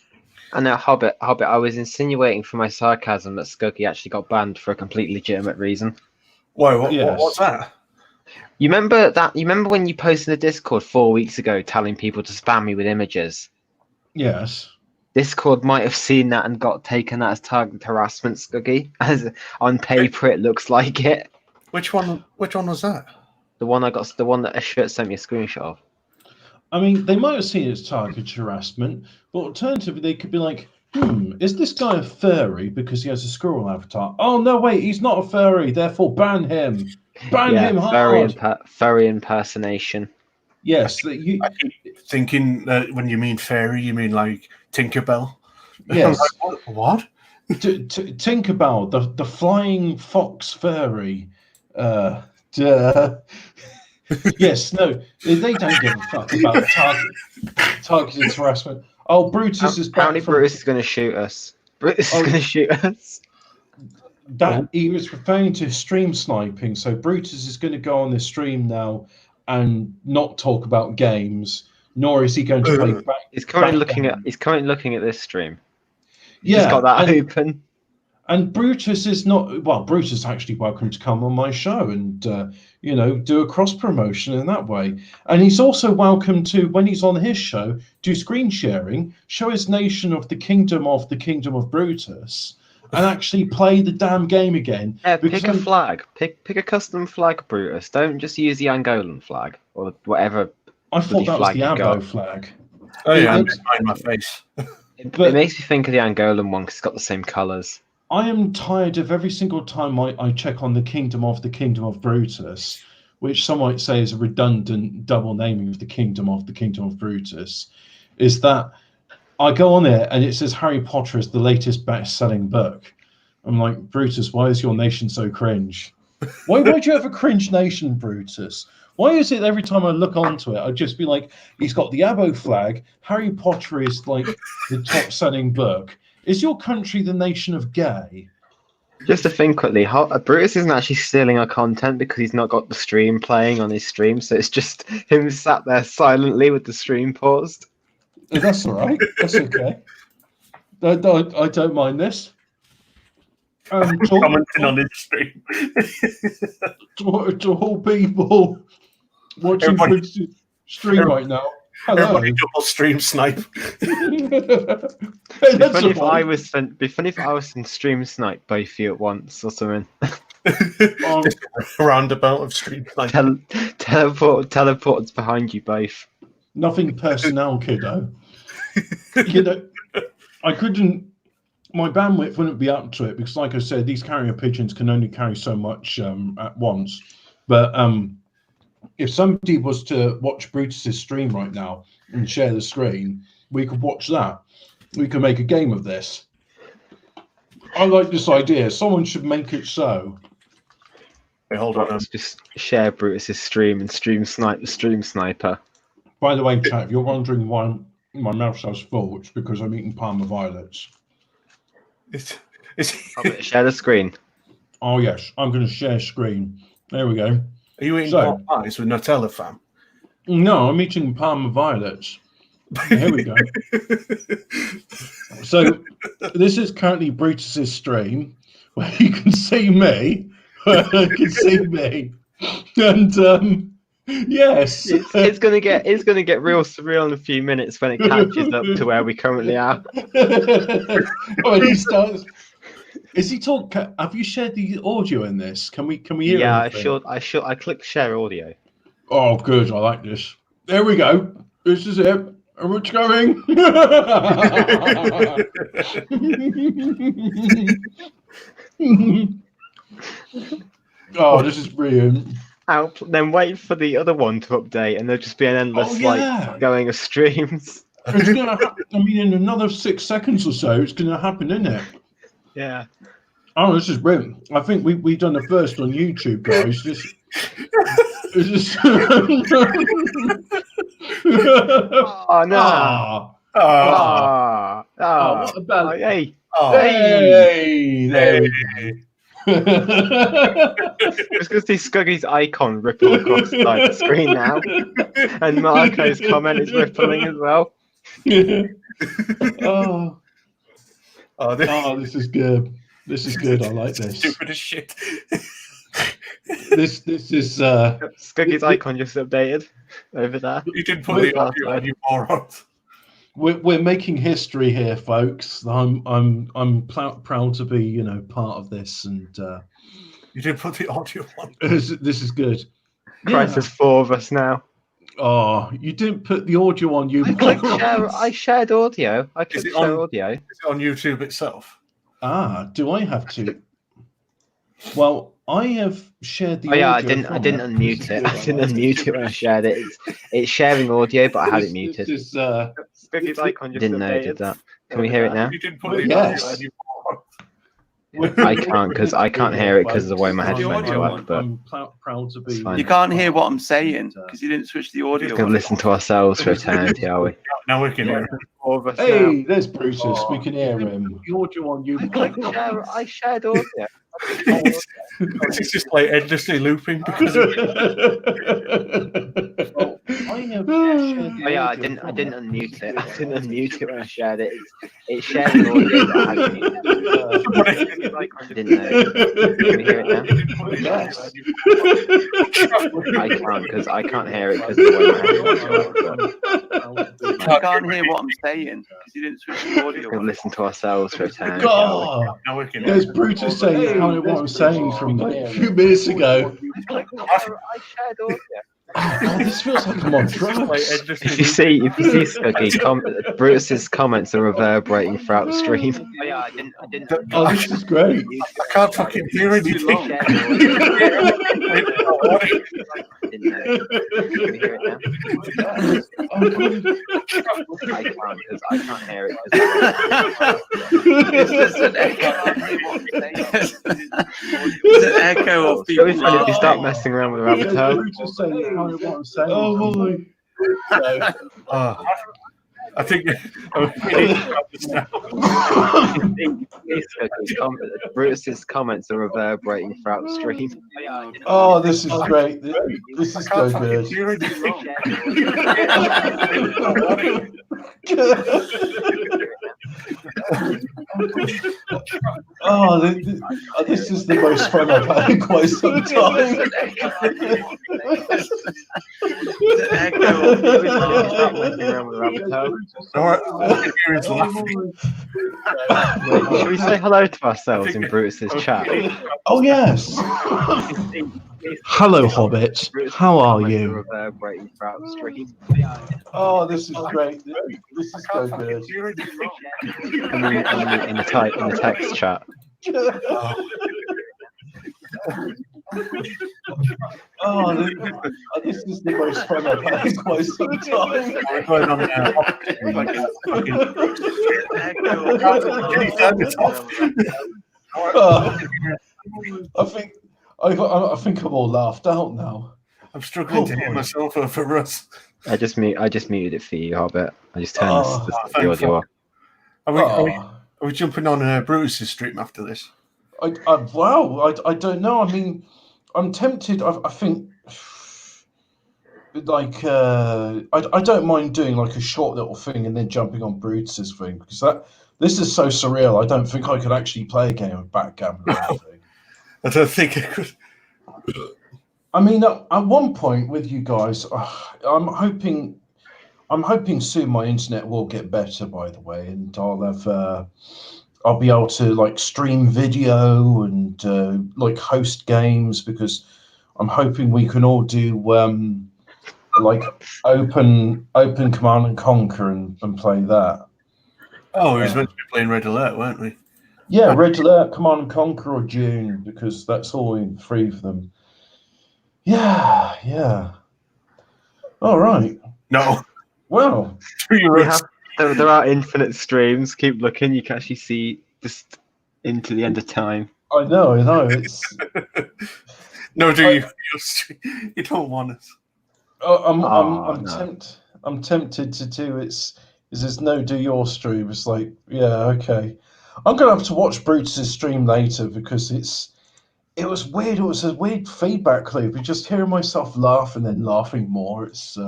I know, Hobbit. I was insinuating from my sarcasm that Scuggy actually got banned for a completely legitimate reason. Why? What Yes. was that? You remember that? You remember when you posted in the Discord 4 weeks ago telling people to spam me with images? Yes. Discord might have seen that and got taken that as targeted harassment, Scuggy. As on paper, it looks like it. Which one was that? The one that Ashut sent me a screenshot of. I mean, they might have seen it as targeted harassment, but alternatively, they could be like, is this guy a furry because he has a squirrel avatar? Oh, no, wait, he's not a furry, therefore ban him. Ban him hard. Furry impersonation. Yes, I keep thinking that when you mean fairy, you mean like Tinkerbell. yes. What? Tinkerbell, the flying fox furry. Duh. Yes, no, they don't give a fuck about targeted harassment. Oh, Brutus is back. Apparently, Brutus is going to shoot us. Brutus is going to shoot us. That he was referring to stream sniping. So Brutus is going to go on this stream now and not talk about games, nor is he going to play back. He's currently backgammon. looking at this stream. Yeah, He's got that open. And Brutus is not, well, Brutus is actually welcome to come on my show and, do a cross promotion in that way. And he's also welcome to, when he's on his show, do screen sharing, show his nation of the kingdom of Brutus, and actually play the damn game again. Yeah, pick a flag. Pick a custom flag, Brutus. Don't just use the Angolan flag or whatever. I thought that was the flag you Abo got. flag. Oh yeah, It- behind my face. It makes me think of the Angolan one because it's got the same colours. I am tired of every single time I check on the kingdom of Brutus, which some might say is a redundant double naming of the kingdom of Brutus, is that I go on it and it says Harry Potter is the latest best-selling book. I'm like, Brutus, why is your nation so cringe? Why do you have a cringe nation, Brutus? Why is it every time I look onto it, I'd just be like, he's got the Abo flag, Harry Potter is like the top-selling book. Is your country the nation of gay? Just to think quickly, Brutus isn't actually stealing our content because he's not got the stream playing on his stream, so it's just him sat there silently with the stream paused. That's all right. That's okay. I don't mind this. Commenting on his stream. To all people watching Bruce's stream right now. Hello. Everybody double stream snipe. It'd be funny if I was in stream snipe both of you at once or something. Roundabout of stream snipe. Teleports behind you both. Nothing personnel, kiddo. You know, I couldn't. My bandwidth wouldn't be up to it because, like I said, these carrier pigeons can only carry so much at once. But if somebody was to watch Brutus's stream right now and share the screen, we could watch that. We could make a game of this. I like this idea. Someone should make it so. Hey, hold on. Let's just share Brutus's stream and stream snipe the stream sniper. By the way, chat, if you're wondering why my mouth sounds full, it's because I'm eating Parma violets. Share the screen. Oh, yes. I'm going to share screen. There we go. Are you eating pork pies with Nutella, fam? No, I'm eating Parma violets. Here we go. So this is currently Brutus's stream where you can see me. You can see me. And yes. It's gonna get real surreal in a few minutes when it catches up to where we currently are. When he starts. Is he talking? Have you shared the audio in this? Can we hear? Yeah, anything? I clicked share audio. Oh, good. I like this. There we go. This is it. And it's going. Oh, this is brilliant. Then wait for the other one to update, and there'll just be an endless going of streams. It's gonna. I mean, in another 6 seconds or so, it's gonna happen, isn't it? Yeah. Oh, this is brilliant. I think we've done the first on YouTube, guys. This is. Oh no! What about? Hey! Hey! There we go. Just going to see Scuggy's icon ripple across the screen now, and Marco's comment is rippling as well. This is good. This is good. I like this. Stupid as shit. This is Scuggy's icon just updated over there. You didn't put the audio on, you moron. We're making history here, folks. I'm proud to be part of this, and you didn't put the audio on. This is good. Christ, there's 4 of us now. Oh, you didn't put the audio on. You. I shared audio. I clicked share audio. Is it on YouTube itself? Do I have to? Well, I have shared the. Oh yeah, audio I didn't unmute it. I didn't unmute it when I shared it. It's sharing audio, but I had it muted. Scuggy's icon just didn't know it did that. Can we hear it now? You didn't put the yes. audio on. I can't because I can't hear it because of the way my headphones work. But I'm proud to be. fine. You can't hear what I'm saying because you didn't switch the audio. We're going to listen to ourselves for eternity, are we? Now we can hear it. Hey, there's Brutus. We can hear him. The audio on you. I shared audio. This is just like endlessly looping because of Oh yeah, I didn't unmute it. I didn't unmute it when I shared it. It's sharing audio, but I had it muted. Didn't know. Can you hear it now? Yes. I can't because I can't hear it because of the way my headphones work. I can't hear what I'm saying because you didn't switch the audio. We're going to listen to ourselves for eternity. God. now we can hear There's it. Brutus saying kind of what I'm saying from a few minutes ago. I shared audio. Oh, this feels like I'm on drugs. If you see Scuggy, Brutus's comments are reverberating throughout the stream. Oh yeah, I didn't. Oh, this is great. I can't fucking hear anything. I can't because I can't hear it. It's just an echo. It's an echo of people. It's funny if you start messing around with rabbit hole. Brutus saying kind of what I'm saying. Oh, boy. I think we need to stop this now. Brutus's comments are reverberating throughout the stream. Oh, this is great. This I is can't so fucking good. hear anything. Oh, this is the most fun I've had in quite some time. The echo of All right, all I can hear is laughing. Wait, should we say hello to ourselves in Brutus's chat? Oh, yes. Hello, Hobbit. How are you? Reverberating throughout the stream. Oh, this is great. This is so good. In the text chat. Oh, this is the most fun I've had in quite some time. We're going on Can you turn it off? I think I'm all laughed out now. I'm struggling to hear myself over Russ. I just muted it for you, Hobbit. I just turned Oh, the audio off. Are we jumping on Brutus's stream after this? Wow, I don't know. I mean, I'm tempted. I think, like, I don't mind doing like a short little thing and then jumping on Brutus's thing because this is so surreal. I don't think I could actually play a game of backgammon or anything. I don't think I could. I mean, at one point with you guys, I'm hoping soon my internet will get better. By the way, and I'll be able to like stream video and like host games because I'm hoping we can all do like open Command and Conquer and play that. Oh, we was meant to be playing Red Alert, weren't we? Yeah, Red Alert, Command and Conquer, or Dune because that's all in three of them. Yeah. All right. No. Well, there are infinite streams. Keep looking. You can actually see just into the end of time. I know. It's No, you don't want us. I'm tempted to do there's no do your stream. It's like, yeah, okay. I'm gonna have to watch Brutus's stream later because it was weird. It was a weird feedback loop. Just hearing myself laugh and then laughing more. It's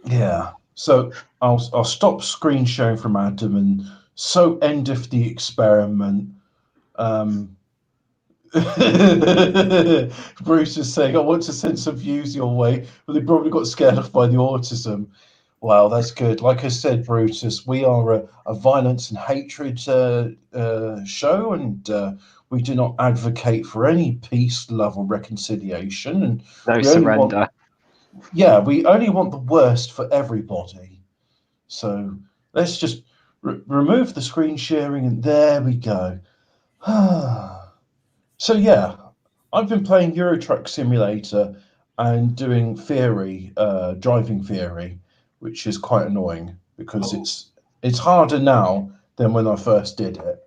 yeah. So I'll stop screen sharing from Adam and so endeth the experiment. Bruce is saying, I want to send some views your way, but they probably got scared off by the autism. Wow, that's good. Like I said, Brutus, we are a violence and hatred show, and we do not advocate for any peace, love, or reconciliation. And no surrender. We only want the worst for everybody. So let's just remove the screen sharing, and there we go. So yeah, I've been playing Euro Truck Simulator and doing theory, driving theory, which is quite annoying because it's harder now than when I first did it.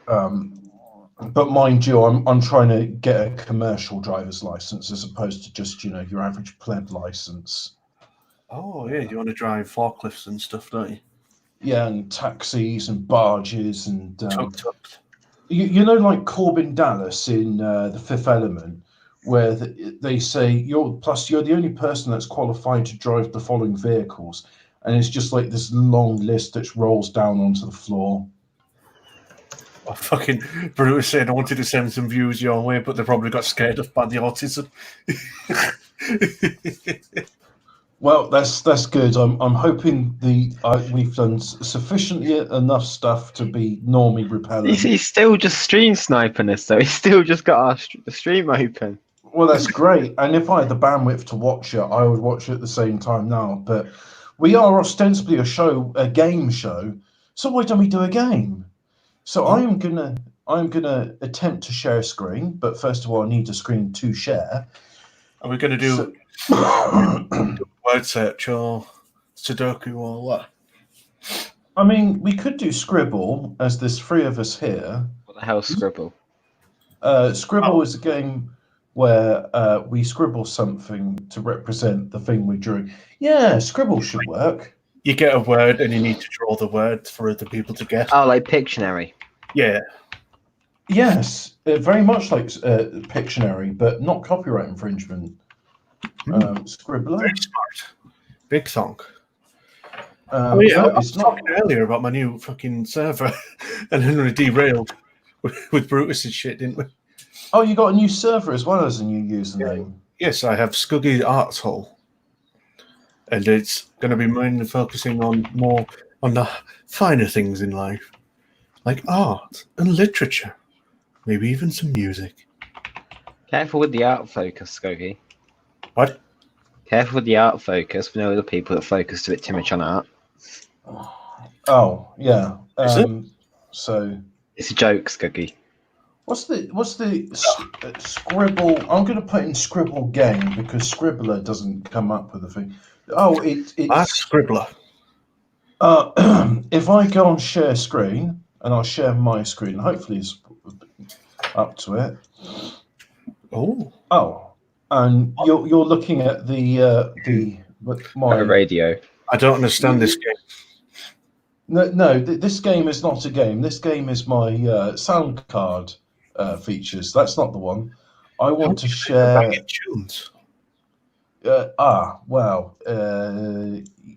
But mind you, I'm trying to get a commercial driver's license as opposed to just your average pleb license. Oh yeah, you want to drive forklifts and stuff, don't you? Yeah, and taxis and barges and Tuk-tuks. you know, like Corbin Dallas in The Fifth Element, where they say you're the only person that's qualified to drive the following vehicles, and it's just like this long list that rolls down onto the floor. Oh, fucking Brutus said I wanted to send some views your way, but they probably got scared off by the autism. Well, that's good. I'm hoping we've done sufficiently enough stuff to be normally repellent. He's still just stream sniping us, so he's still just got the stream open. Well, that's great. And if I had the bandwidth to watch it, I would watch it at the same time now. But we are ostensibly a game show, so why don't we do a game? So I'm gonna attempt to share a screen, but first of all, I need a screen to share. Are we going to do word search or Sudoku or what? I mean, we could do Scribble, as there's three of us here. What the hell's Scribble? Scribble is a game where we scribble something to represent the thing we're drawing. Yeah, scribble should work. You get a word and you need to draw the word for other people to get. Oh, like Pictionary. Yeah. Yes, very much like Pictionary, but not copyright infringement. Scribbler. Very smart. Big thunk. No, I it's was not. talking earlier about my new fucking server, and then we derailed with Brutus's shit, didn't we? Oh, you got a new server as well as a new username. Yes, I have Scuggy Arts Hall, and it's going to be mainly focusing on more on the finer things in life, like art and literature, maybe even some music. Careful with the art focus, Skokie. What? Careful with the art focus. We know other people that focus a bit too much on art. Oh, yeah. Is it? So, It's a joke, Skokie. what's the scribble? I'm going to put in scribble game because Scribbler doesn't come up with a thing. Oh, it's Scribbler. if I go on share screen and I'll share my screen, hopefully it's up to it. Oh, and you're looking at my radio. I don't understand this game. No, this game is not a game. This game is my sound card features. That's not the one. I want to share. Tunes. Wow.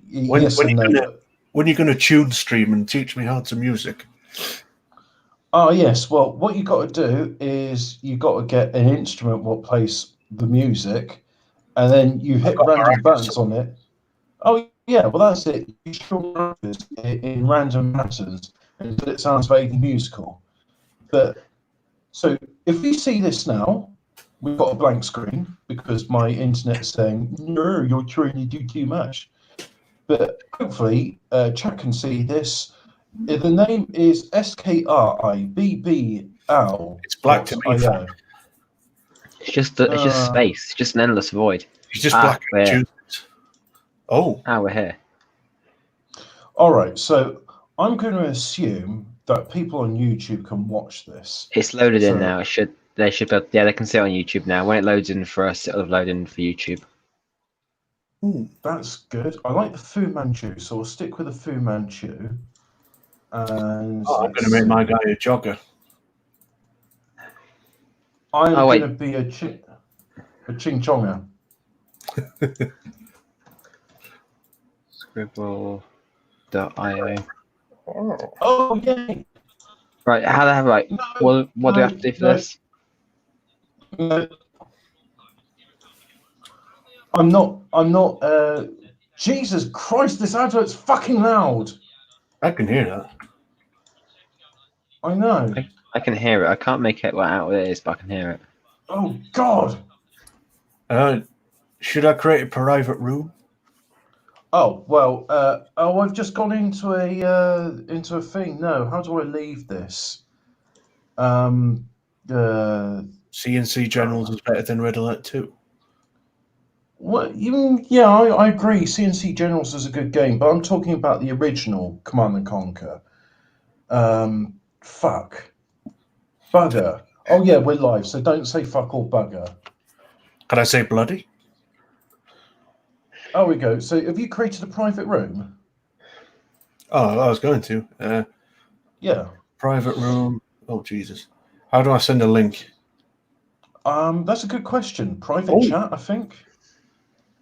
Yes and no. When are you going to tune stream and teach me how to music? Oh yes. Well, what you got to do is you got to get an instrument what plays the music, and then you hit random buttons on it. Oh yeah. Well, that's it. You show in random patterns until it sounds vaguely musical. But so if you see this now, we've got a blank screen because my internet is saying no, you're trying to do too much. But hopefully, chat can see this. The name is SKRIBBL. It's black to me. It's just space. It's just an endless void. It's just black and tunes. Oh. We're here. All right. So I'm going to assume that people on YouTube can watch this. It's loaded in now. They should be. Yeah, they can see it on YouTube now. When it loads in for us, it'll load in for YouTube. Ooh, that's good. I like the Fu Manchu, so we'll stick with the Fu Manchu. And I'm going to make my guy a jogger. I'm going to be a ching chonger. Scribble.io. Oh yay! Right, right. No, what do we have to do for this? No. I'm not. Jesus Christ! This advert's fucking loud. I can hear that. I know. I can hear it. I can't make out what it is, but I can hear it. Oh God! Should I create a private room? Oh well. I've just gone into a thing. No, how do I leave this? CNC Generals is better than Red Alert 2. Well, yeah, I agree. CNC Generals is a good game, but I'm talking about the original Command and Conquer. Fuck. Bugger. Oh yeah, we're live, so don't say fuck or bugger. Can I say bloody? Oh, we go. So have you created a private room? Oh, I was going to. Yeah. Private room. Oh, Jesus. How do I send a link? That's a good question. Private chat, I think.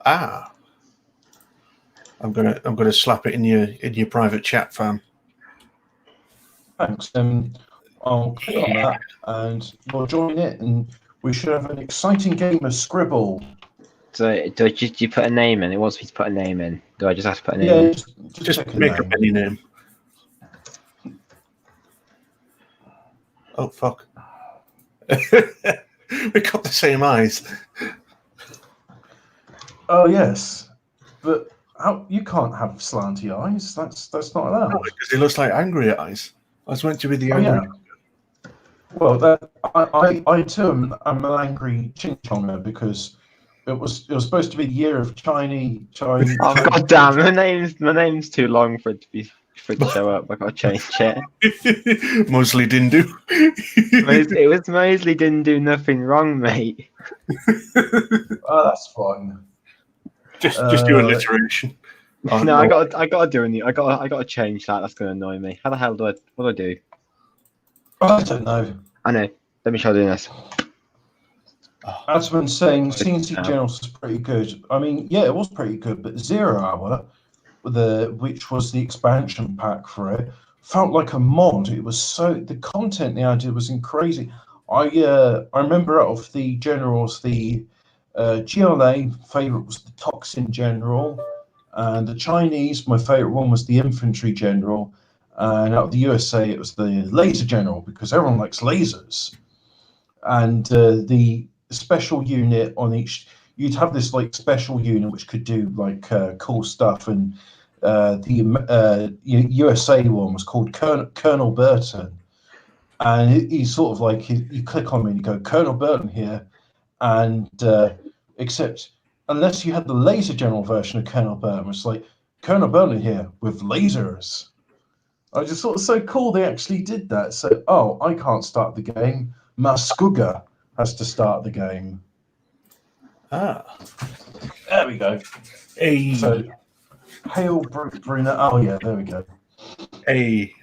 I'm gonna slap it in your private chat, fam. Thanks. I'll click on that and we'll join it, and we should have an exciting game of Scribble. So, do you put a name in? It wants me to put a name in. Do I just have to put a name in? Just make up any name. Oh, fuck. We got the same eyes. Oh, yes. But you can't have slanty eyes. That's not allowed. No, because it looks like angry eyes. I was meant to be the angry. Yeah. Well, I too am an angry ching-chonger because it was supposed to be the year of Chinese. Oh God damn! My name's too long for it to be for it to show up. I got to change it. Mostly didn't do. It was Mosley didn't do nothing wrong, mate. Oh, that's fine. just do alliteration. Oh, No, I got to do a new. I got to change that. That's going to annoy me. How the hell what do I do? I don't know. I know. Let me try doing this. As been saying, CNC Yeah. Generals is pretty good. I mean, yeah, it was pretty good, but 0 Hour, which was the expansion pack for it, felt like a mod. It was the content they added was crazy. I remember out of the generals, the GLA favorite was the Toxin General, and the Chinese, my favorite one was the Infantry General, and out of the USA it was the Laser General because everyone likes lasers, and the special unit on each. You'd have this like special unit which could do like cool stuff, and the USA one was called Colonel Burton, and he's sort of like you click on him and you go Colonel Burton here, and except unless you had the Laser General version of Colonel Burton, it's like Colonel Burton here with lasers. I just thought it was so cool they actually did that. So I can't start the game. Maskuga has to start the game. Ah. There we go. Hey. So, hail Bruno. Oh, yeah, there we go. Hey.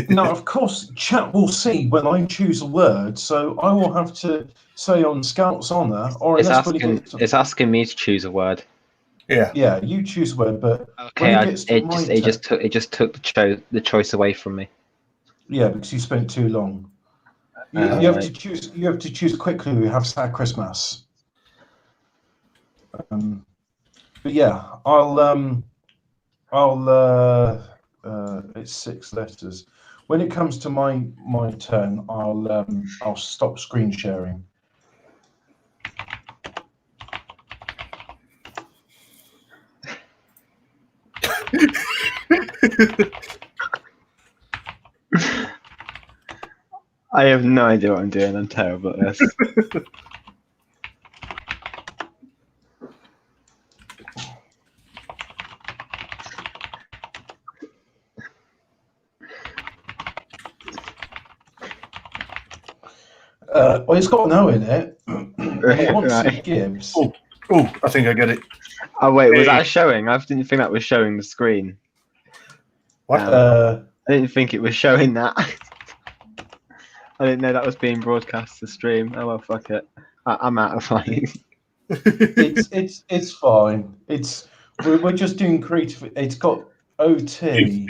Now, of course, chat will see when I choose a word, so I will have to say on Scout's honour, or It's unless when it gets to, asking me to choose a word. yeah, you choose a word, but Okay, when it gets to my turn, it just took the choice away from me. yeah, because you spent too long. You have to choose. You have to choose quickly. We have Sad Christmas. But yeah, it's 6 letters. When it comes to my turn, I'll stop screen sharing. I have no idea what I'm doing. I'm terrible at this. Well, it's got no in it. Once Right. it gives. Oh, I think I get it. Oh wait, was Hey. that showing? I didn't think that was showing the screen. What? I didn't think it was showing that. I didn't know that was being broadcast to stream. Oh well, fuck it. I'm out of line. It's fine. We're just doing creative. It's got OT.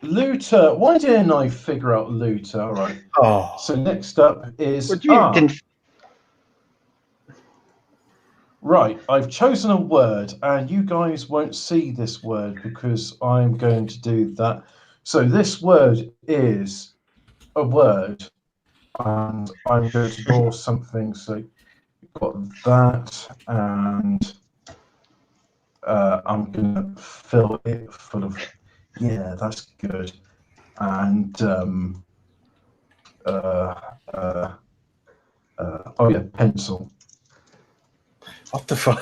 Looter. Why didn't I figure out Looter? All right. Oh. So next up is What do you didn't? Right. I've chosen a word, and you guys won't see this word because I'm going to do that. So this word is a word, and I'm going to draw something. So you've got that, and I'm going to fill it full of. Yeah, that's good. And oh yeah, pencil. What the fuck?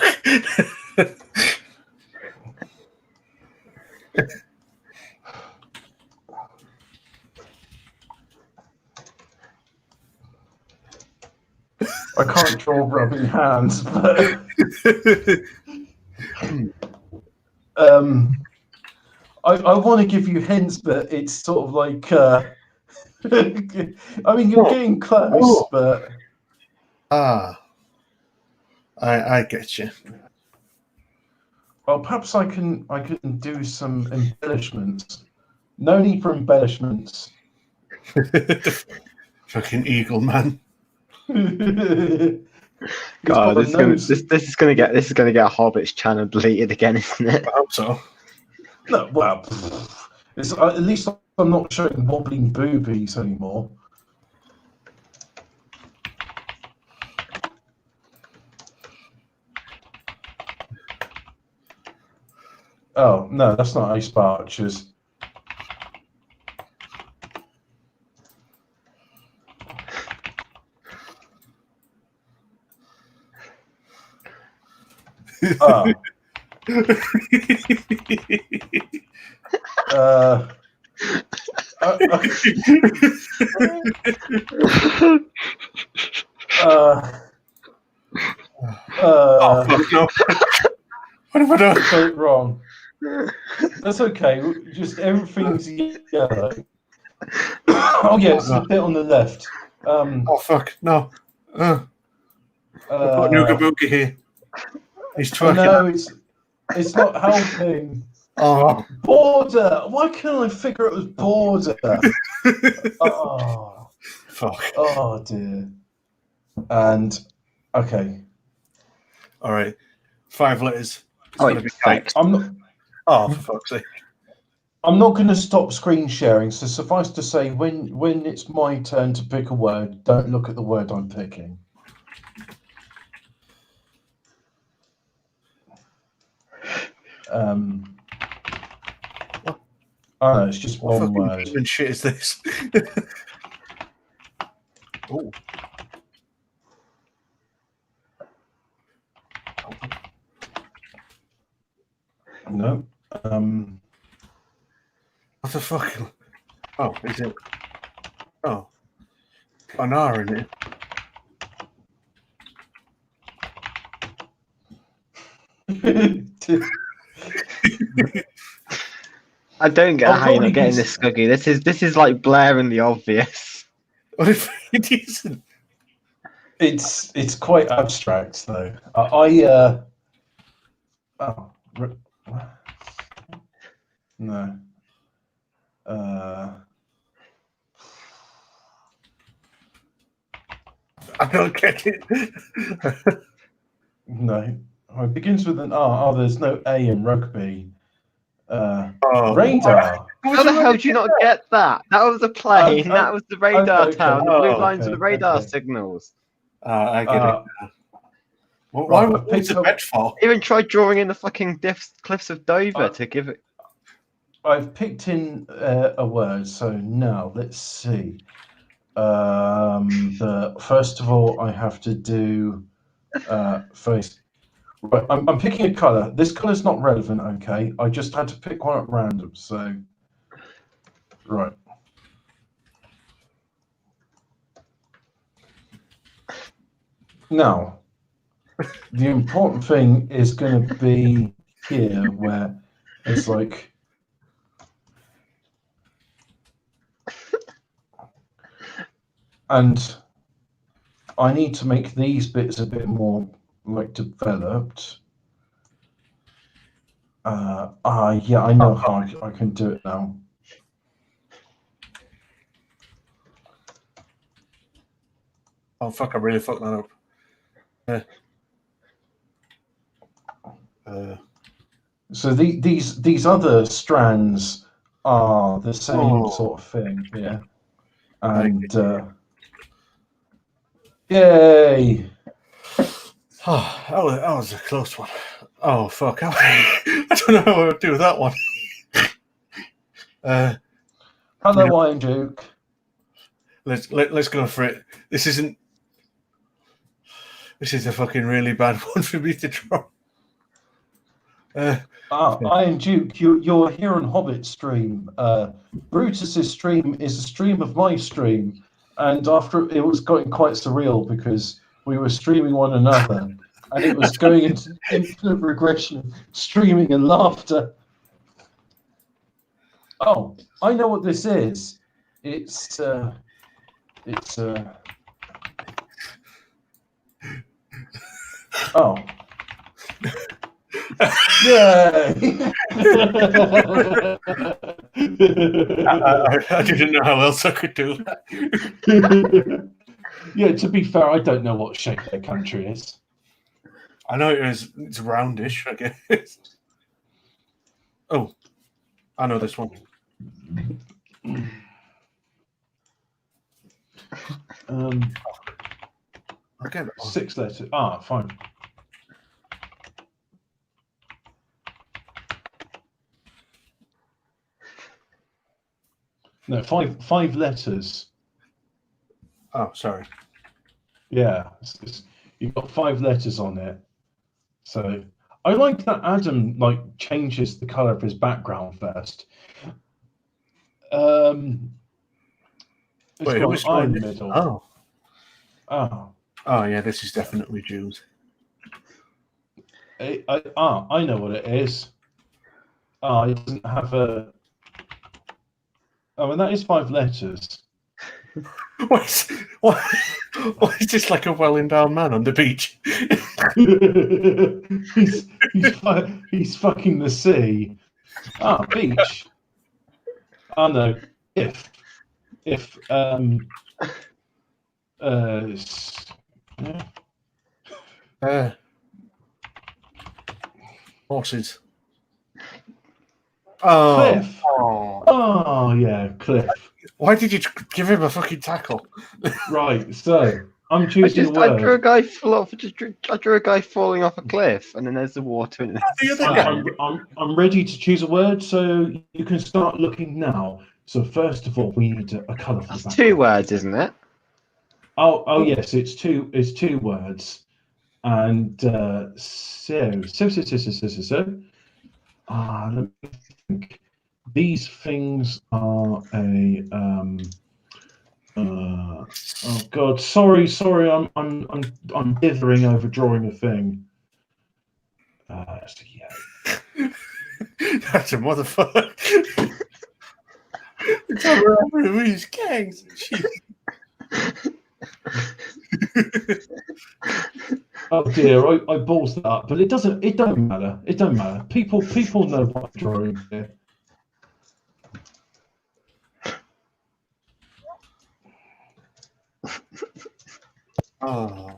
I can't draw rubbing hands, but I want to give you hints, but it's sort of like I mean, you're getting close, but I get you. well, perhaps I can do some embellishments. No need for embellishments. Fucking eagle man. God, this is gonna get a Hobbit's channel deleted again, isn't it? I hope so. No, well, it's, at least I'm not showing wobbling boobies anymore. Oh no, that's not Ace Archers. Uh, uh, uh, Oh fuck no! What have I done? got it wrong. That's okay. Just everything's yellow. Oh yeah, it's the bit on the left. Oh fuck no! I've got Nooga Boogie here. He's Oh twerking. no, it's not helping. Oh. Border. Why can't I figure it was border? Oh, Fuck. oh dear. And okay, All right. 5 letters. It's Oh, gonna be it's kite. fixed. Oh, for fuck's sake. I'm not going to stop screen sharing. So suffice to say, when it's my turn to pick a word, don't look at the word I'm picking. Oh no, it's just What one fucking word. human shit is this? Oh. No. What the fuck? Oh, is it? Oh. An R in it. I don't get I'll how you're probably not getting be- this, Scuggy. This is like blaringly obvious. What if it isn't? It's quite abstract though. Oh, no. I don't get it. No. Oh, it begins with an R. Oh, there's no A in rugby. Oh, Radar. How the hell do you not get that? That was a plane. Oh, that was the radar okay. town. The blue Oh, lines were the radar okay. signals. I get it. Well, right, why I was picked it up- bed for? Even tried drawing in the fucking cliffs of Dover to give it. I've picked in a word, so now let's see. First of all, I have to do face. Right, I'm picking a color. This color's not relevant, okay? I just had to pick one at random, so right. Now, the important thing is going to be here, where it's like. And I need to make these bits a bit more like developed. Yeah, I know how I can do it now. Oh fuck! I really fucked that up. So these other strands are the same Oh. sort of thing, yeah. And yay! Oh, that was a close one. Oh fuck! I don't know how I would do that one. Hello, Iron Duke. Let's go for it. This is a fucking really bad one for me to draw. Iron Duke, you're here on Hobbit stream. Brutus's stream is a stream of my stream, and after it was getting quite surreal because we were streaming one another, and it was going into infinite regression, streaming and laughter. Oh, I know what this is. It's oh. Yay! I didn't know how else I could do that. Yeah, to be fair, I don't know what shape their country is. I know it's roundish, I guess. Oh, I know this one. Okay. 6 letters. Ah, fine. No, five letters. Oh, sorry. Yeah, you've got 5 letters on it. So I like that Adam changes the color of his background first. It's Wait, got which an eye in one? the middle. Oh, yeah, this is definitely Jules. I know what it is. It doesn't have a. Oh, and that is 5 letters. What is this, like a well-endowed man on the beach? he's fucking the sea. Beach. Oh no, if Horses. Oh. Cliff. Oh yeah, Cliff. Why did you give him a fucking tackle? Right, so I'm choosing a I word. drew a guy I drew a guy falling off a cliff, and then there's the water in The other it. guy. I'm ready to choose a word, so you can start looking now. So first of all, we need a colourful That's background. 2 words, isn't it? Oh yes, it's two words, and so. Let me think. These things are a oh god, sorry, I'm dithering over drawing a thing. So yeah. That's a motherfucker. It's over these gangs. Oh dear, I balls that up, but it don't matter. It don't matter. People know what I'm drawing here. Oh.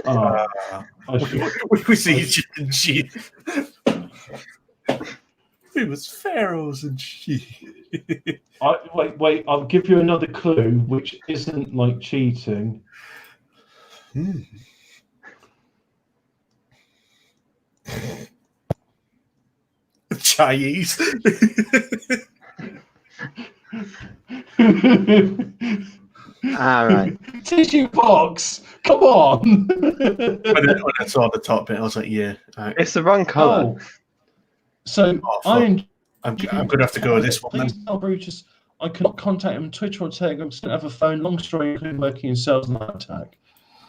I should, We was Egypt and shit. We was pharaohs and shit. wait, I'll give you another clue, which isn't like cheating. Chinese. All right. Tissue box. Come on. when I saw the top bit, I was like, yeah. It's the wrong colour. Oh, so I'm gonna have to go with this one then. Please tell Brutus I cannot contact him on Twitter or Telegram. Don't have a phone. Long story, including working in sales and that attack.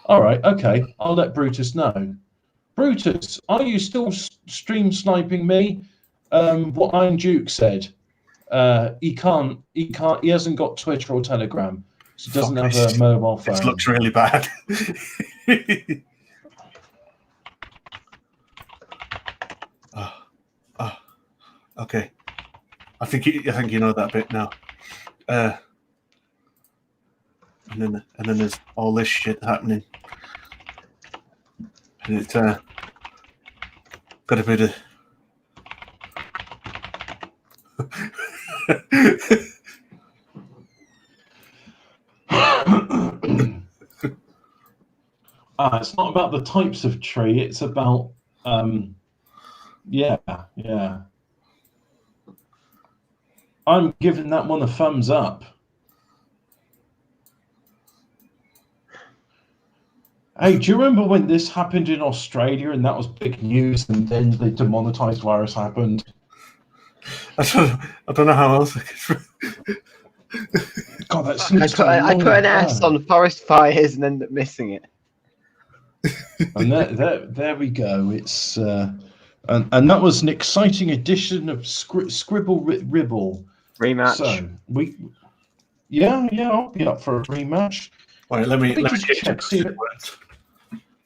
All right, okay. I'll let Brutus know. Brutus, are you still stream sniping me? What Iron Duke said. He hasn't got Twitter or Telegram. So he doesn't have a mobile phone. This looks really bad. Okay. I think you know that bit now. And then there's all this shit happening. And it's got a bit of it's not about the types of tree, it's about yeah. I'm giving that one a thumbs up. Hey, do you remember when this happened in Australia and that was big news, and then the demonetized virus happened? I don't know how else I could. God, that I seems put an S on forest fires and ended up missing it. And there we go. It's and that was an exciting edition of Scribble Ribble Rematch. So I'll be up for a rematch. Right, let me just check.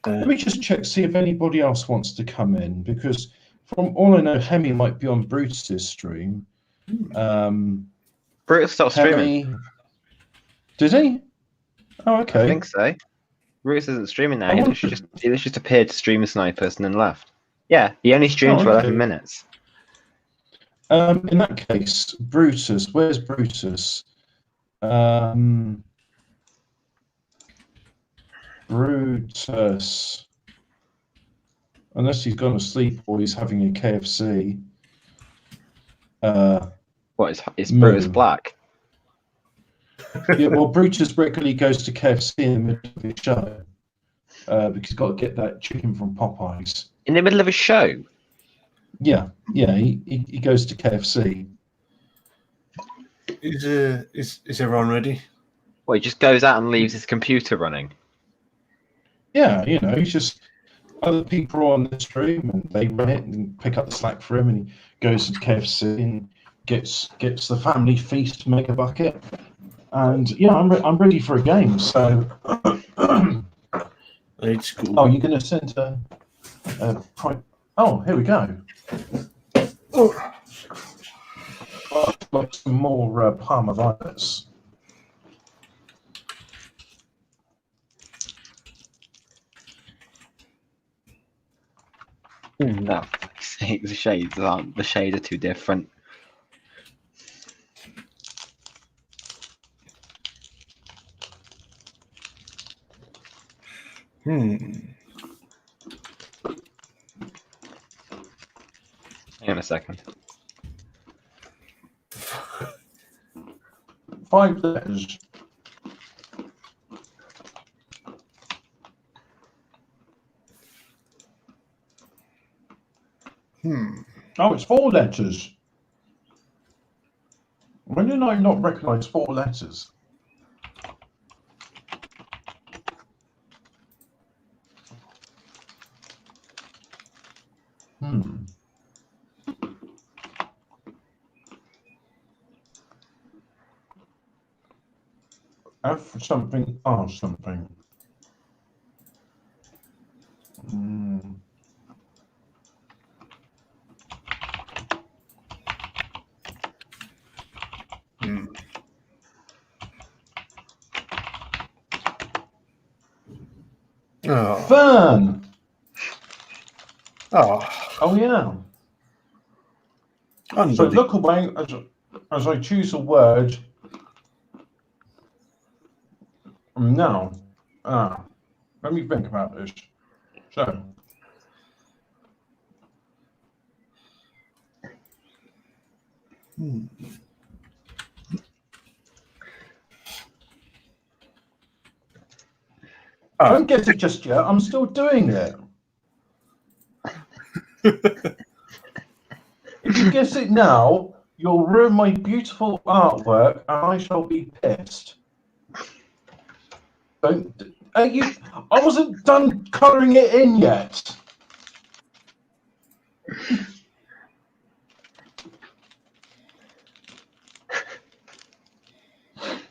Let me just check, see if anybody else wants to come in, because from all I know, Hemi might be on Brutus's stream. Brutus stopped streaming. Did he? Oh, okay. I think so. Brutus isn't streaming now. He literally just appeared to stream a snipers and then left. Yeah, he only streamed for 11 minutes. In that case, Brutus. Where's Brutus? Brutus. Unless he's gone to sleep or he's having a KFC. What is Brutus Black? Yeah, well, Brutus regularly goes to KFC in the middle of his show. because he's got to get that chicken from Popeyes. In the middle of a show. Yeah, he goes to KFC. Is everyone ready? Well, he just goes out and leaves his computer running. Yeah, he's just other people are on the stream and they run it and pick up the slack for him, and he goes to KFC and gets the family feast mega bucket. And yeah, I'm ready for a game. So, It's cool. oh, you're going to send a oh, here we go. Oh. Like some more Parma violets. No, the shades aren't. The shades are too different. Hang on a second. 5 letters. Oh, it's 4 letters. When did I not recognise 4 letters? F something, R something. Oh. Fern! Oh, yeah. So unbelievable. look away as I choose a word. Now, let me think about this. So, don't get it just yet. I'm still doing it. If you guess it now, you'll ruin my beautiful artwork, and I shall be pissed. Don't. I wasn't done colouring it in yet.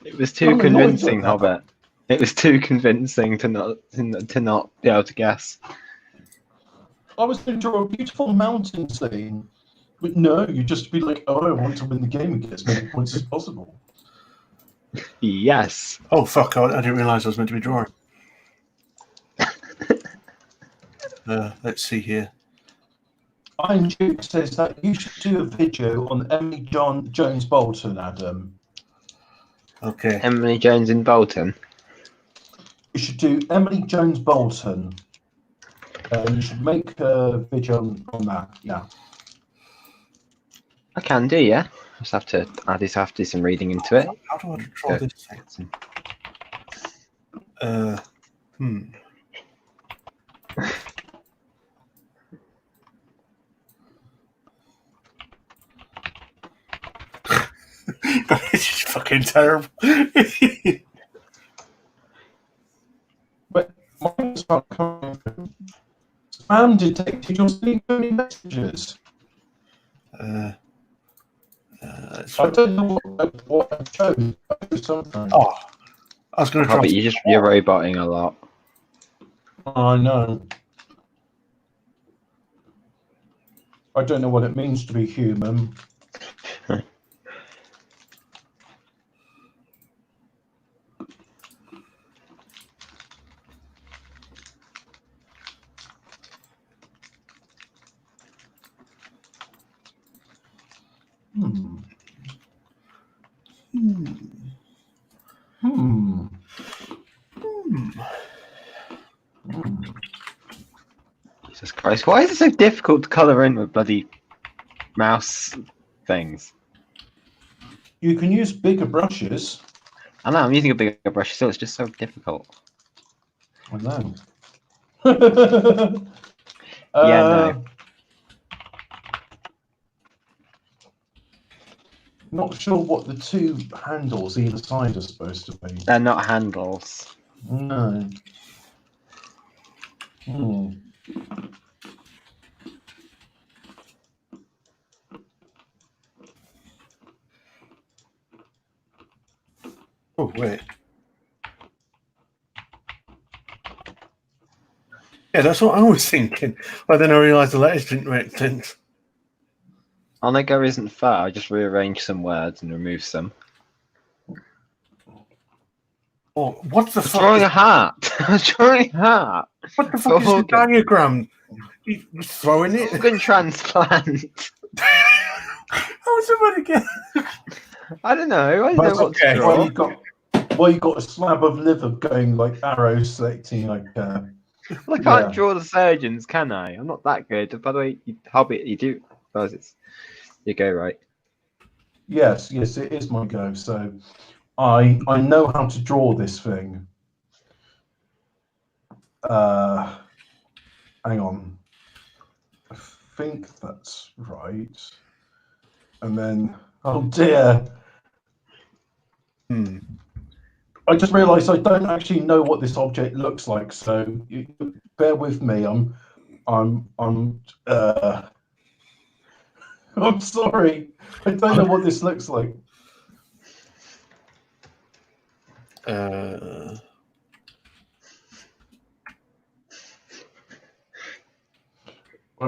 It was too convincing, Hobbit. It was too convincing to not be able to guess. I was going to draw a beautiful mountain scene, but no, you just be like, "Oh, I want to win the game and get as many points as possible." Yes. Oh fuck! I didn't realise I was meant to be drawing. Let's see here. Iron Duke says that you should do a video on Emily Jones Bolton, Adam. Okay. Emily Jones in Bolton. You should do Emily Jones Bolton. You should make a video on that. Yeah. I can do, yeah. I just have to do some reading into it. How do I draw this thing? This is fucking terrible. But mine's not coming through. Spam detected your many messages. I don't know what I chose. I chose something. Oh, I was going to try. Hobbit, you're roboting a lot. I know. I don't know what it means to be human. Jesus Christ, why is it so difficult to colour in with bloody mouse things? You can use bigger brushes. I know, I'm using a bigger brush, so it's just so difficult. I know. No. Not sure what the two handles either side are supposed to be. They're not handles. No. Hmm. Oh, wait. Yeah, that's what I was thinking. But then I realised the letters didn't make sense. Onega isn't fair. I just rearrange some words and remove some. Oh, what the I'm fuck? drawing a heart. I'm drawing a heart. What the fuck is the Organ. diagram? You throwing it? Organ transplant. How was somebody get? I don't know. I don't That's know what okay. to Well, draw. you got a slab of liver going like arrows selecting like. Well, I can't yeah. draw the surgeons, can I? I'm not that good. By the way, Hobbit, you do. Suppose it's you go right. Yes, it is my go. So, I know how to draw this thing. Hang on. I think that's right. And then, oh dear. I just realised I don't actually know what this object looks like, so bear with me. I'm I'm sorry. I don't know what this looks like. I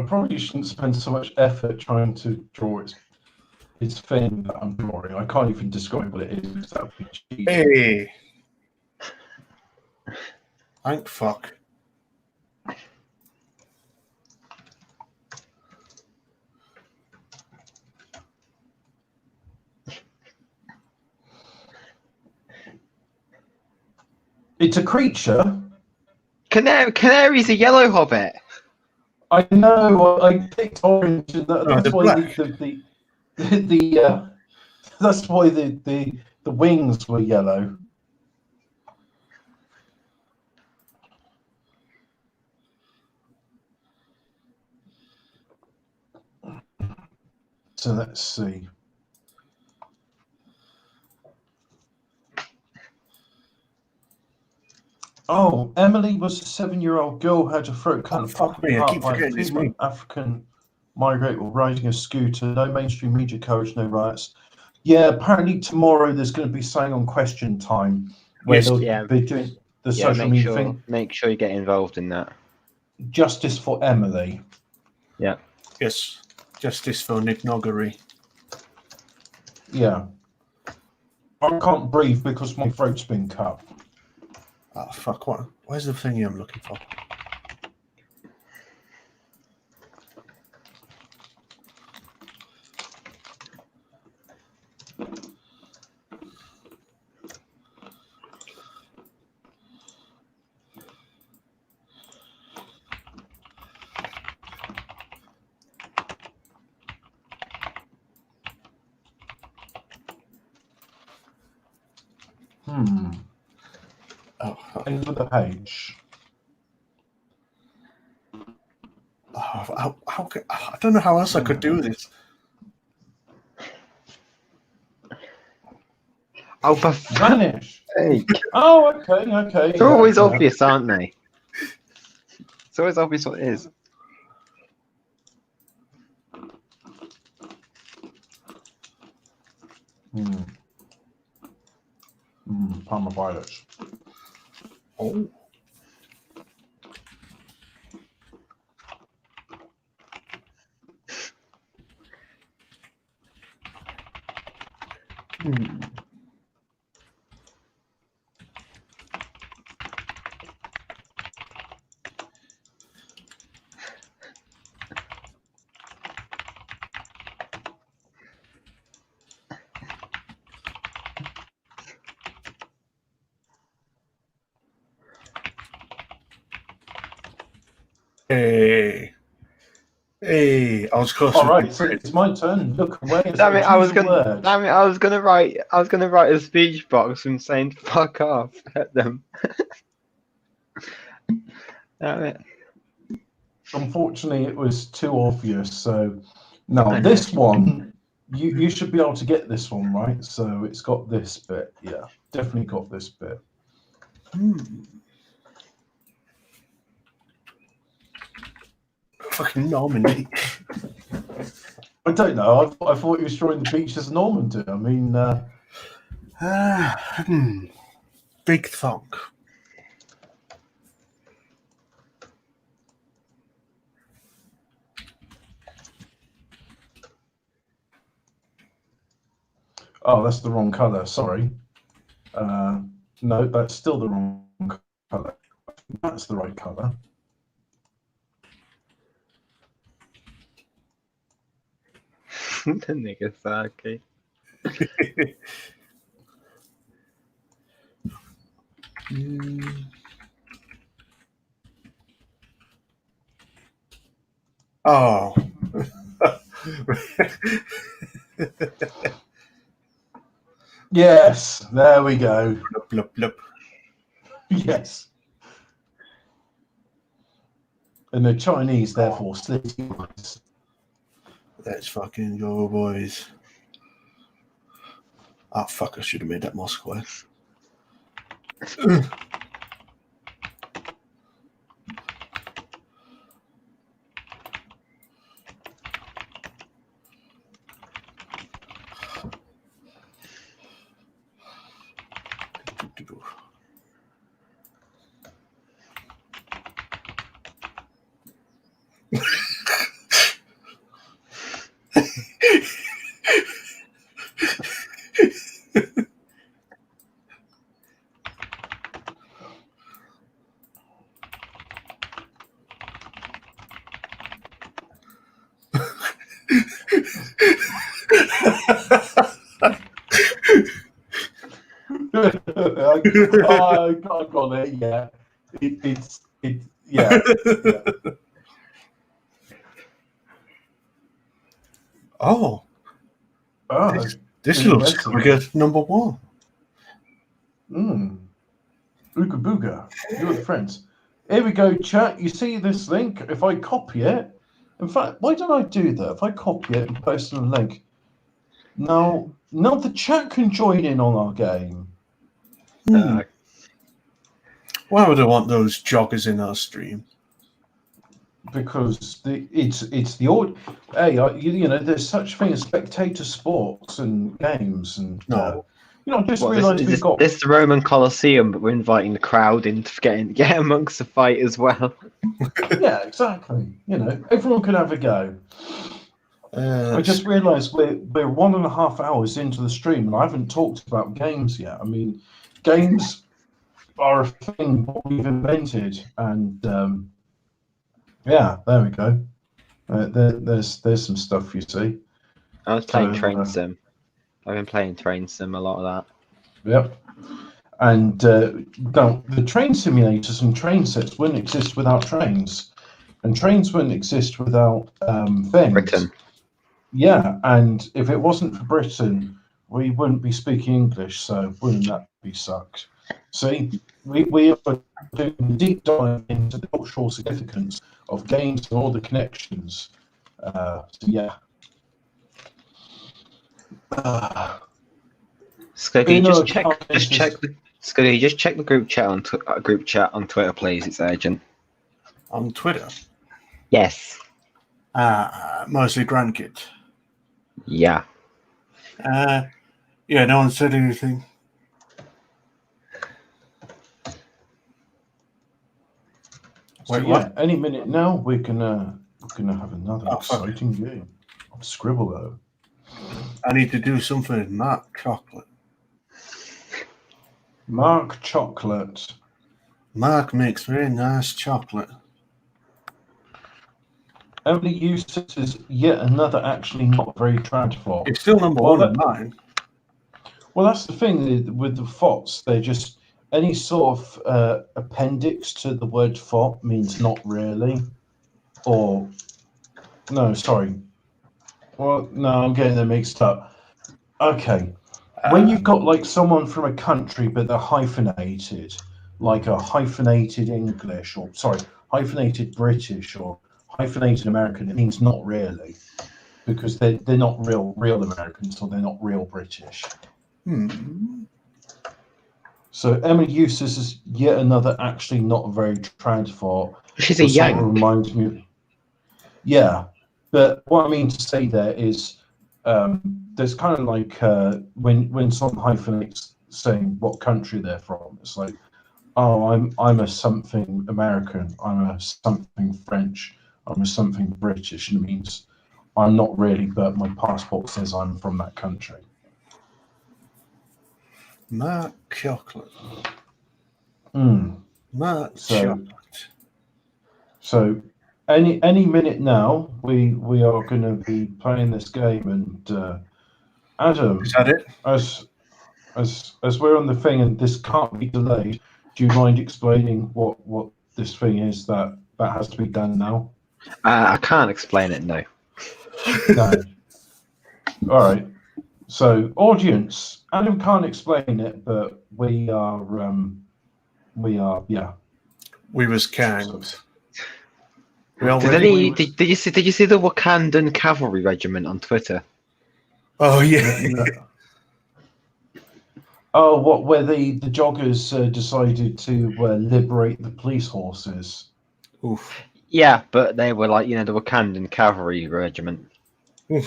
probably shouldn't spend so much effort trying to draw its fin that I'm drawing. I can't even describe what it is. Because that would be cheating. Hey. Thank fuck. It's a creature. Canary's a yellow hobbit. I know. I picked orange, and that's the why black. that's why the wings were yellow. So let's see. Oh, Emily was a 7-year-old girl who had her throat cut and fuck popped me, I apart keep by a forgetting it's female me. African migrant while riding a scooter. No mainstream media coverage, no riots. Yeah, apparently tomorrow there's going to be something on Question Time where Yes. they'll Yeah. be doing the Yeah, social media thing. make sure you get involved in that. Justice for Emily. Yeah. Yes. Justice for Nick Noggery. Yeah. I can't breathe because my throat's been cut. Oh, fuck. What? Where's the thingy I'm looking for? Oh, End of the page. I don't know how else I could do this. Oh, for Vanish. sake. Oh, okay. They're always obvious, aren't they? It's always obvious what it is. Palmer violets. Oh. Hey, I was close. All right, so it's my turn. Look away. Damn it! I was gonna word. write a speech box and saying "fuck off" at them. Unfortunately, it was too obvious. So, no, I know. this one, you should be able to get this one right. So it's got this bit. Yeah, definitely got this bit. Fucking Normandy. I don't know. I thought he was drawing the beaches of Normandy. I mean, Big thunk. oh, that's the wrong color. Sorry. No, that's still the wrong color. That's the right color. The Nagasaki. Oh. Yes, there we go. Blup, blup, blup. Yes. And the Chinese, therefore, slitty eyes. Let's fucking go, boys. Oh, fuck, I should have made that more square. I got it. Yeah, it's yeah. Oh, Oh, this really looks resonates. like a number one. Ooga booga. You're the friends. Here we go, chat. You see this link? If I copy it, in fact, why don't I do that? If I copy it and post a link, now the chat can join in on our game. Why would I want those joggers in our stream? Because it's the old hey you know there's such thing as spectator sports and games and No. I just What, realised this, we've is got this the Roman Colosseum, but we're inviting the crowd in to get amongst the fight as well. yeah exactly everyone can have a go. I just realised we're 1.5 hours into the stream and I haven't talked about games yet. I mean, games are a thing we've invented and yeah, there we go. There's some stuff you see. I was playing So, Train Sim. I've been playing Train Sim a lot of that. Yep. And now the train simulators and train sets wouldn't exist without trains, and trains wouldn't exist without things. Britain. Yeah, and if it wasn't for Britain, we wouldn't be speaking English. So wouldn't that be sucked? See, we are doing a deep dive into the cultural significance of games and all the connections. So yeah. Scuddy, Uno just check the group chat on Twitter, please. It's urgent. On Twitter? Yes. Mostly grandkid. Yeah. Yeah, no one said anything. So Wait, yeah, what? any minute now we're gonna have another Oh, fuck. exciting game of Scribbler. I need to do something with Mark Chocolate. Mark Chocolate. Mark makes very nice chocolate. Only used it as yet another actually not very trad font. It's still number one in mine. Well, that's the thing with the fonts. They're just any sort of appendix to the word font means not really. Or no, sorry. Well, no, I'm getting them mixed up. Okay. When you've got like someone from a country but they're hyphenated, like a hyphenated English or hyphenated British or hyphenated American, it means not really, because they're not real Americans, or they're not real British. So Emma Eustace is yet another actually not very trad for. She's a Sort of Yank. reminds me. Yeah, but what I mean to say there is, there's kind of like when someone hyphenates saying what country they're from. It's like, oh, I'm a something American, I'm a something French, I'm a something British, and it means I'm not really, but my passport says I'm from that country. Mark chocolate. Mark So- chocolate. So any minute now, we are going to be playing this game, and Adam, Is that it? as we're on the thing, and this can't be delayed. Do you mind explaining what this thing is that has to be done now? I can't explain it. No. No. All right. So, audience, Adam can't explain it, but we are, yeah. We was kangs. We all Did ready? any? Did you see? Did you see the Wakandan cavalry regiment on Twitter? Oh yeah. Oh, what? Where the joggers decided to liberate the police horses? Oof. Yeah, but they were like, the Wakandan cavalry regiment. We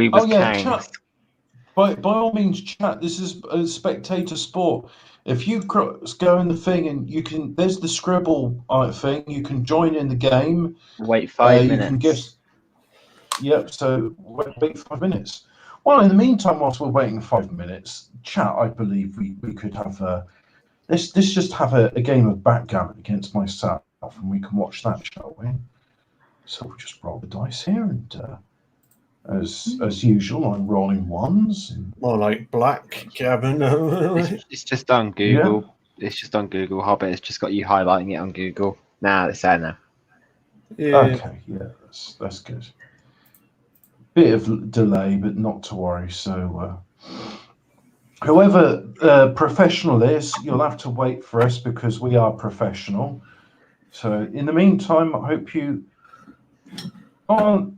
was Oh yeah, kangs. chat. By all means, chat. This is a spectator sport. If you go in the thing and you can, there's the scribble thing. You can join in the game. Wait 5 You minutes. can guess. Yep. So wait 5 minutes. Well, in the meantime, whilst we're waiting 5 minutes, chat. I believe we could have let's just have a game of backgammon against myself, and we can watch that, shall we? So we'll just roll the dice here, and as usual, I'm rolling ones. And... More like black cabin. It's just on Google. Yeah. It's just on Google. Hobbit. It's just got you highlighting it on Google. Nah, it's there now. Yeah. Okay, yeah, that's good. Bit of delay, but not to worry. So, whoever professional is, you'll have to wait for us because we are professional. So, in the meantime, I hope you. Oh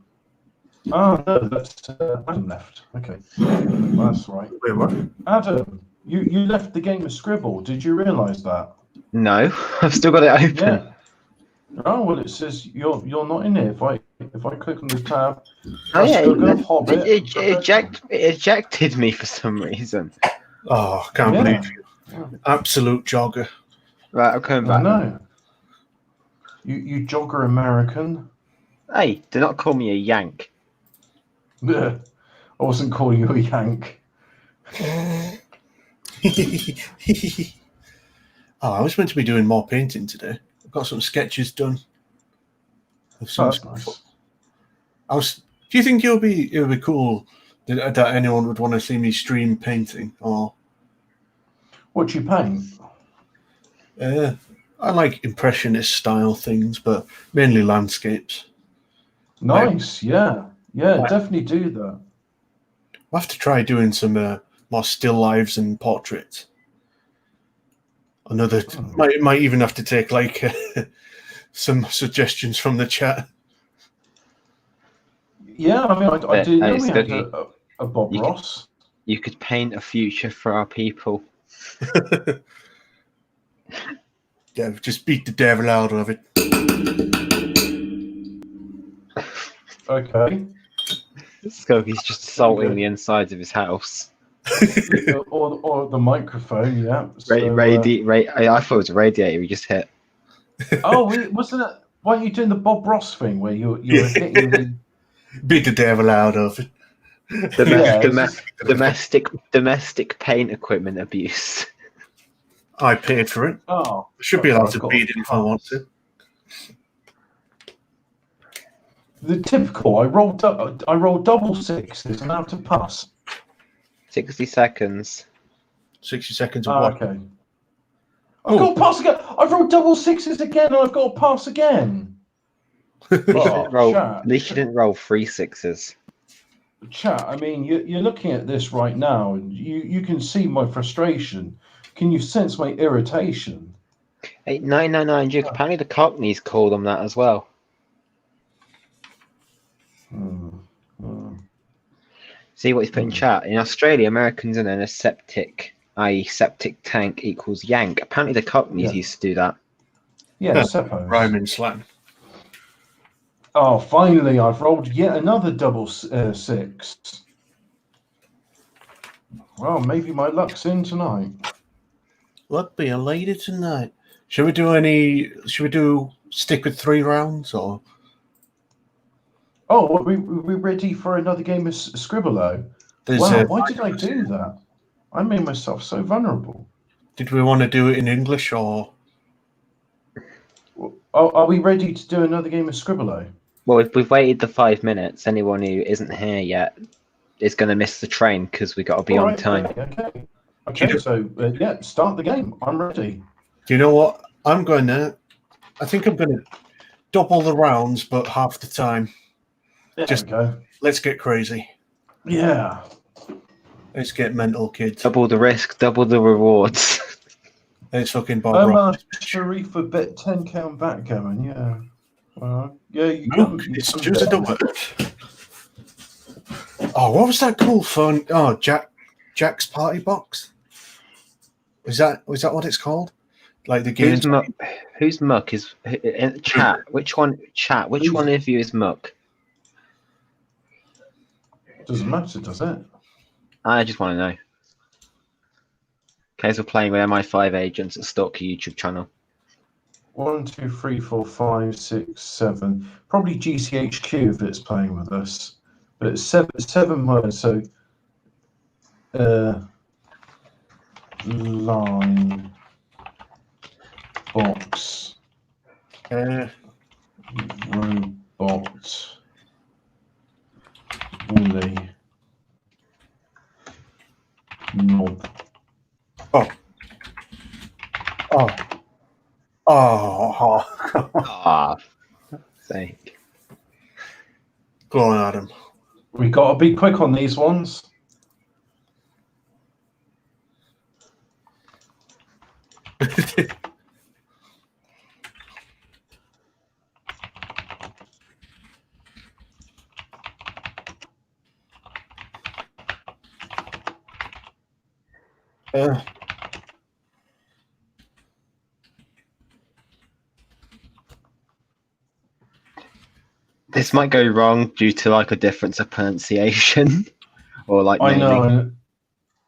no, that's Adam left. Okay, that's right. Wait, what? Adam, you left the game of Scribble. Did you realise that? No, I've still got it open. Yeah. Oh well, it says you're not in here. If I click on the tab, Oh yeah, still got Hobbit. it ejected me for some reason. Oh, can't Yeah. believe you. Absolute jogger. Right, I'm coming I back. know. You jogger American. Hey, do not call me a Yank. I wasn't calling you a Yank. Oh, I was meant to be doing more painting today. I've got some sketches done. Of some That's stuff. nice. Do you think it would be cool that anyone would want to see me stream painting? Or What do you paint? I like impressionist style things, but mainly landscapes. Nice, yeah, definitely do that. I'll have to try doing some more still lives and portraits. Another might even have to take like some suggestions from the chat. Yeah, I mean, I didn't know we had Scoogie, a Bob Ross. You could paint a future for our people. Yeah, just beat the devil out of it. Okay. Skogie's just assaulting the insides of his house. or the microphone, yeah. So, I thought it was a radiator he just hit. wasn't it? Why are you doing the Bob Ross thing where you're hitting the... Beat the devil out of it. Domestic paint equipment abuse. I paid for it. Oh, I should be allowed I've to got beat it if I want to. The typical. I rolled double sixes and I have to pass. 60 seconds. 60 seconds of what? Okay. I've got to pass again. I've rolled double sixes again, and I've got to pass again. At Chat. least you didn't roll 3 6s. Chat. I mean, you're looking at this right now, and you can see my frustration. Can you sense my irritation? Hey, 999 Duke. Apparently the Cockneys call them that as well. See what he's put in chat. In Australia, Americans and then a septic, i.e. septic tank equals yank. Apparently the Cockneys used to do that. Yeah, suppose. Rhyming slang. Oh, finally, I've rolled yet another double six. Well, maybe my luck's in tonight. Luck be a lady tonight. Should we do stick with 3 rounds or? Oh, are we ready for another game of Scribbler? Wow, why did I do that? I made myself so vulnerable. Did we want to do it in English or? Are we ready to do another game of Scribbler? Well, if we've waited the 5 minutes, anyone who isn't here yet is going to miss the train because we got to be on time. Okay. So yeah, start the game. I'm ready. Do you know what? I think I'm going to double the rounds, but half the time. Let's get crazy. Yeah. Let's get mental, kids. Double the risk, double the rewards. It's fucking Bob Ross. Sharif a bit 10-count backgammon, yeah. You Look, it's just a double. Oh, what was that cool phone? Oh, Jack's Party Box. Was that what it's called? Like the game. Who's Muck? Is in chat? Which one? Chat. Which one of you is Muck? Doesn't matter, does it? I just want to know. Okay, so we're playing with MI5 agents that stalk your YouTube channel. 1, 2, 3, 4, 5, 6, 7. Probably GCHQ if it's playing with us. But it's seven words, so line box robot Wooly knob. Sake. Go on, Adam. We got to be quick on these ones. This might go wrong due to like a difference of pronunciation, or like I naming. know,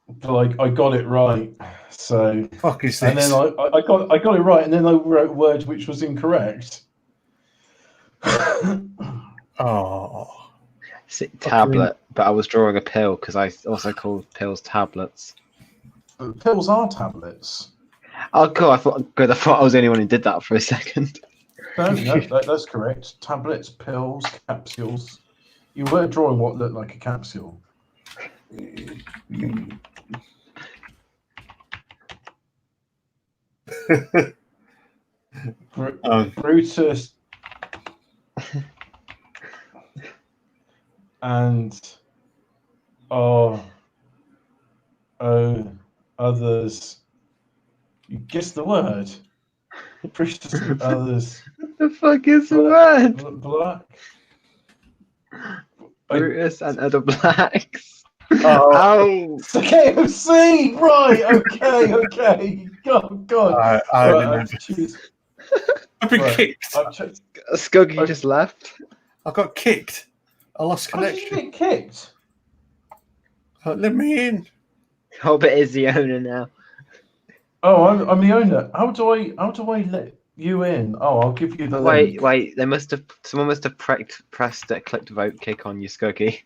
but like I got it right. So fuck is this? And then I got it right, and then I wrote a word which was incorrect. Oh, tablet, but I was drawing a pill because I also called pills tablets. But pills are tablets. Oh, cool! I thought I was the only one who did that for a second. No, that's correct. Tablets, pills, capsules. You were drawing what looked like a capsule. Brutus and others. You guessed the word. Brutus and others. What the fuck is the word? Black. Brutus and other blacks. Oh, it's the KFC, right? Okay. God. I've been kicked. Scuggy just left. I got kicked. I lost How did you connection. get kicked? Let me in. Hobbit is the owner now. Oh, I'm the owner. How do I let you in? Oh, I'll give you the link. Wait. Someone must have pressed it, clicked vote kick on you, Scuggy.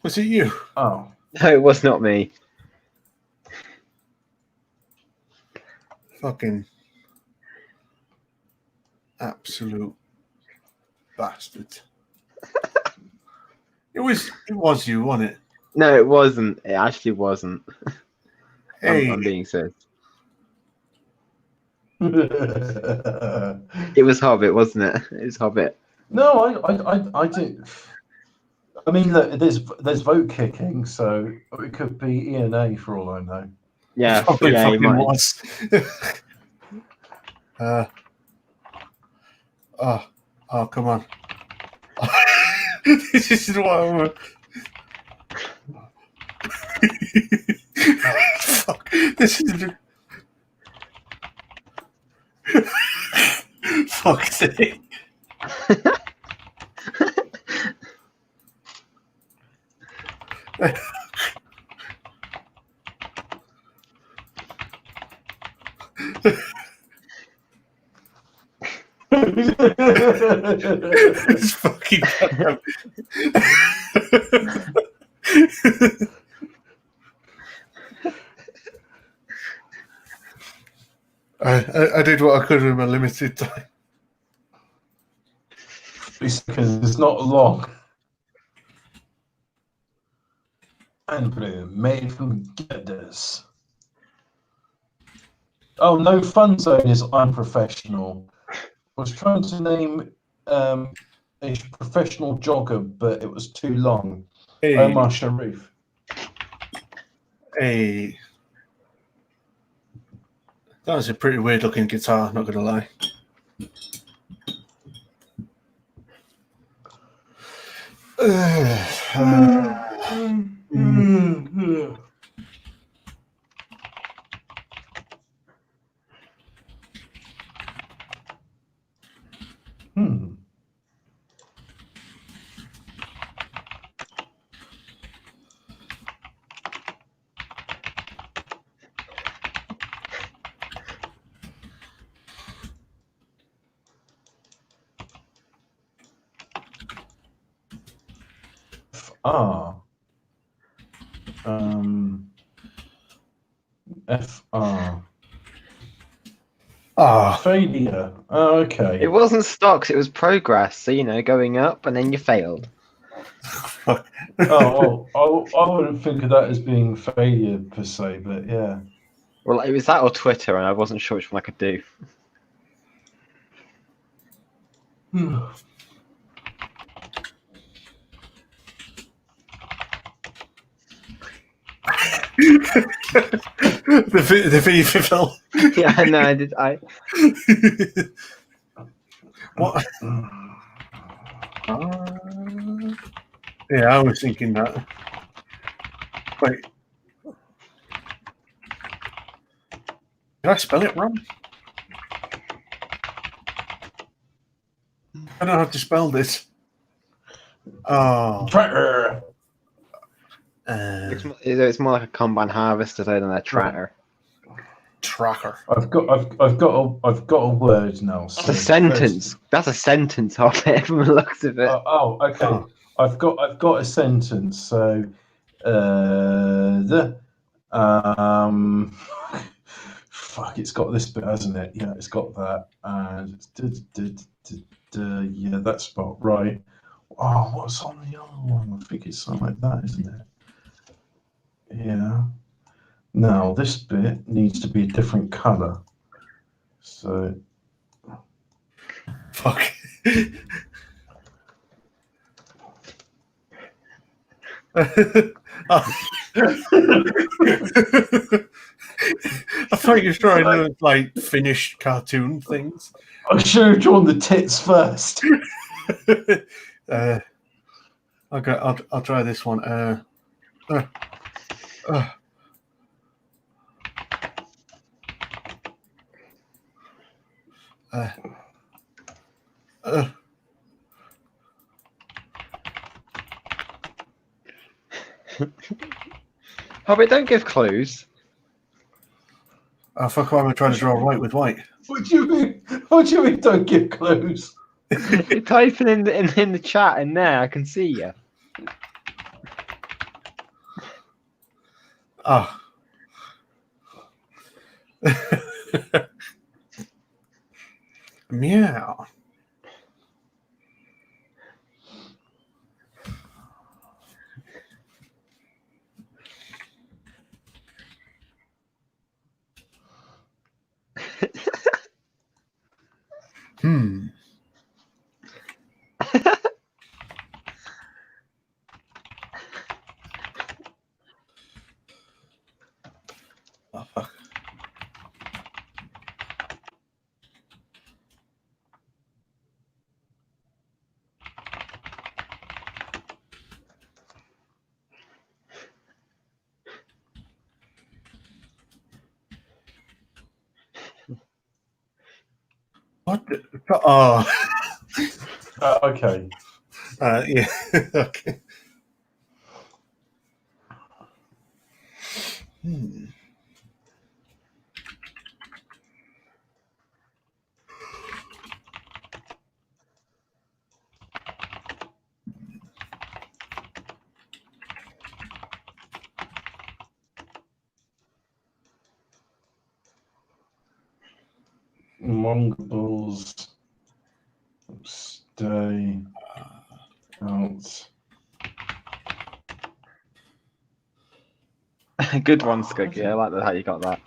Was it you? Oh. No, it was not me. Fucking absolute bastard. It was you, wasn't it? No, it wasn't. It actually wasn't. Hey. I'm being serious. No, It was Hobbit, wasn't it? It was Hobbit. I didn't. I mean, look, there's vote kicking, so it could be E and A for all I know. Yeah, Probably yeah, fucking you might. was. Oh, come on. This is what I want. Fuck. This is. Fuck's sake. It's fucking goddamn. I did what I could in my limited time. 3 seconds is not long. And blue, made from girders. Oh, no fun zone is unprofessional. I was trying to name a professional jogger, but it was too long. Hey, Omar Sharif. hey. That was a pretty weird looking guitar, not gonna lie. FR. FR. Failure. Oh, okay. It wasn't stocks, it was progress. So, you know, going up and then you failed. Oh, well, I wouldn't think of that as being failure per se, but yeah. Well, it was that or Twitter, and I wasn't sure which one I could do. The V fulfill. Yeah, I know. I What? Yeah, I was thinking that. Wait. Did I spell it wrong? I don't know how to spell this. Oh. Tractor. it's more like a combine harvester than a tractor. Tracker. I've got a word now. That's a sentence. That's a sentence of it from the looks of it. Okay. Oh. I've got a sentence. So, fuck, it's got this bit, hasn't it? Yeah, it's got that, and yeah, that's about right. Oh, what's on the other one? I think it's something like that, isn't it? Yeah. Now this bit needs to be a different colour. So. Fuck. I thought you were trying to like finished cartoon things. I should have drawn the tits first. Okay, I'll try this one. Oh, but don't give clues. Oh, fuck, why am I trying to draw white with white? What do you mean? What do you mean? Don't give clues. You're typing in the chat in there. I can see you. Ah. Meow. Oh, fuck. What? Oh, Okay. yeah. Okay. Hmm. Mongols stay out. Good one, Skuggy. I like how you got that.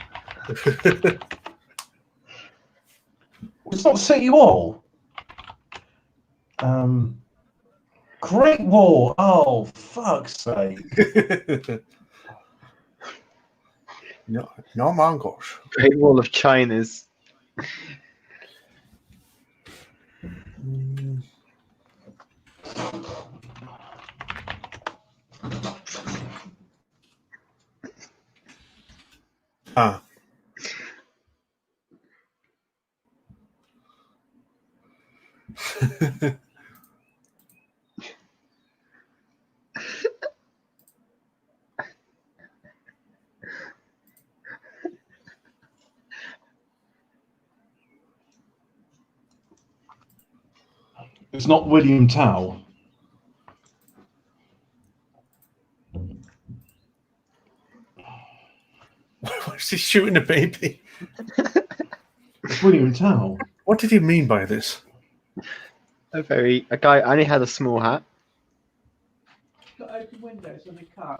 It's not City Wall. Great Wall. Oh, fuck's sake. No Mongols. Great Wall of China's. Mm. Ah. It's not William Tell. What's he shooting a baby? It's William Tell. What did he mean by this? A guy only had a small hat. Got open windows in the car.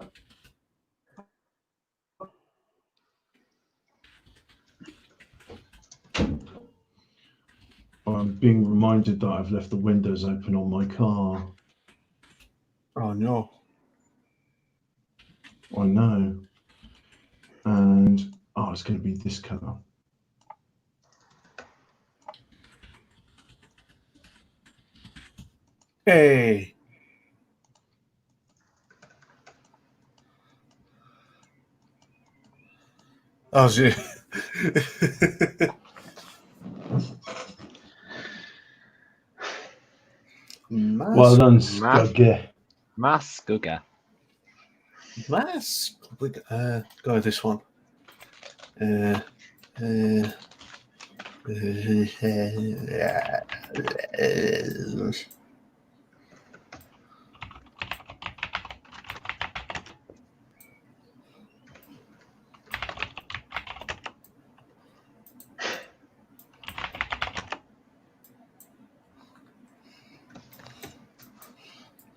I'm being reminded that I've left the windows open on my car. Oh no. I know. And it's going to be this colour. Hey. Oh, shit. Well done, Skuggy. Skugga. Mask. Go with this one.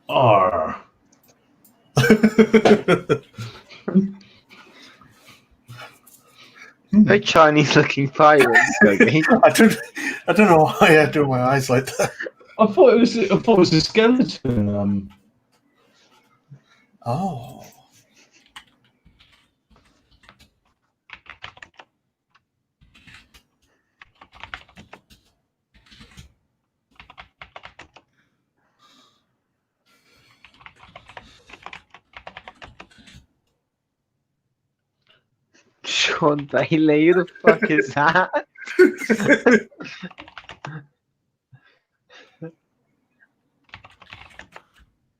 R. Very Chinese-looking pirate, Skuggy. I don't know why I do my eyes like that. I thought it was a skeleton. Oh. Sean Bailey, who the fuck is that?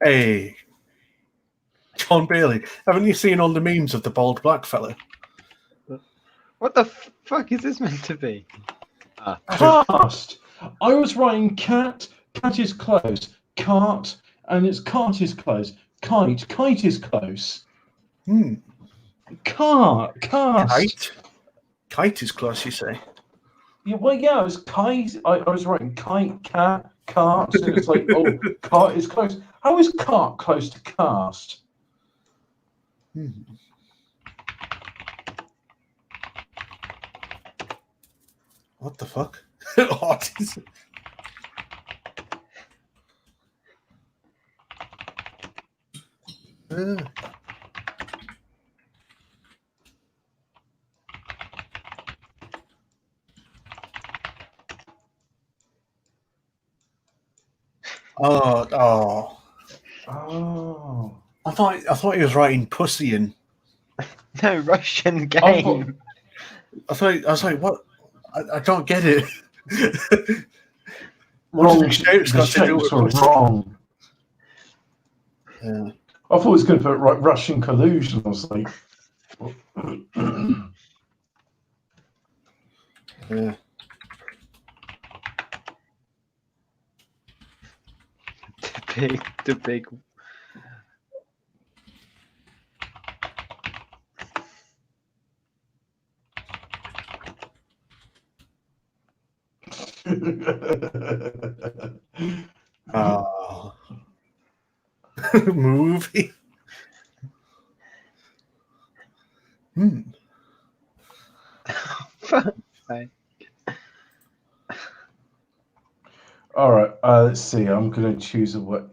Hey. John Bailey. Haven't you seen all the memes of the bald black fella? What the fuck is this meant to be? Cast. I was writing cat. Cat is close. Cart. And it's cart is close. Kite. Kite is close. Cart. Cast. Kite? Kite is close, you say? Yeah, well, yeah, it was kite. I was writing kite, cat, cart. So it's like, oh, cart is close. How is cart close to cast? What the fuck? What is it? Oh. I thought he was writing pussy in. No, Russian game. I was like, what? I don't get it. What Wrong. did the shapes The got to do shapes with were it? wrong. Yeah. I thought it was going to put Russian collusion. I was like, Yeah. The big. Oh. Movie. Hmm. Right. all right. Let's see. I'm going to choose a word.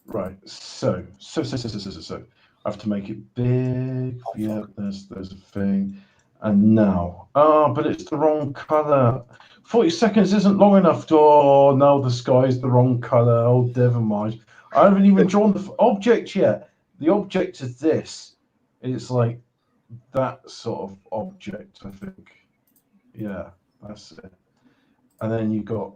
Right. So. I have to make it big. Oh, Yeah. fuck. There's a thing. And now. Oh, but it's the wrong color. 40 seconds isn't long enough. Oh, no, the sky's the wrong color. Oh, never mind. I haven't even drawn the object yet. The object is this. It's like that sort of object, I think. Yeah, that's it. And then you got,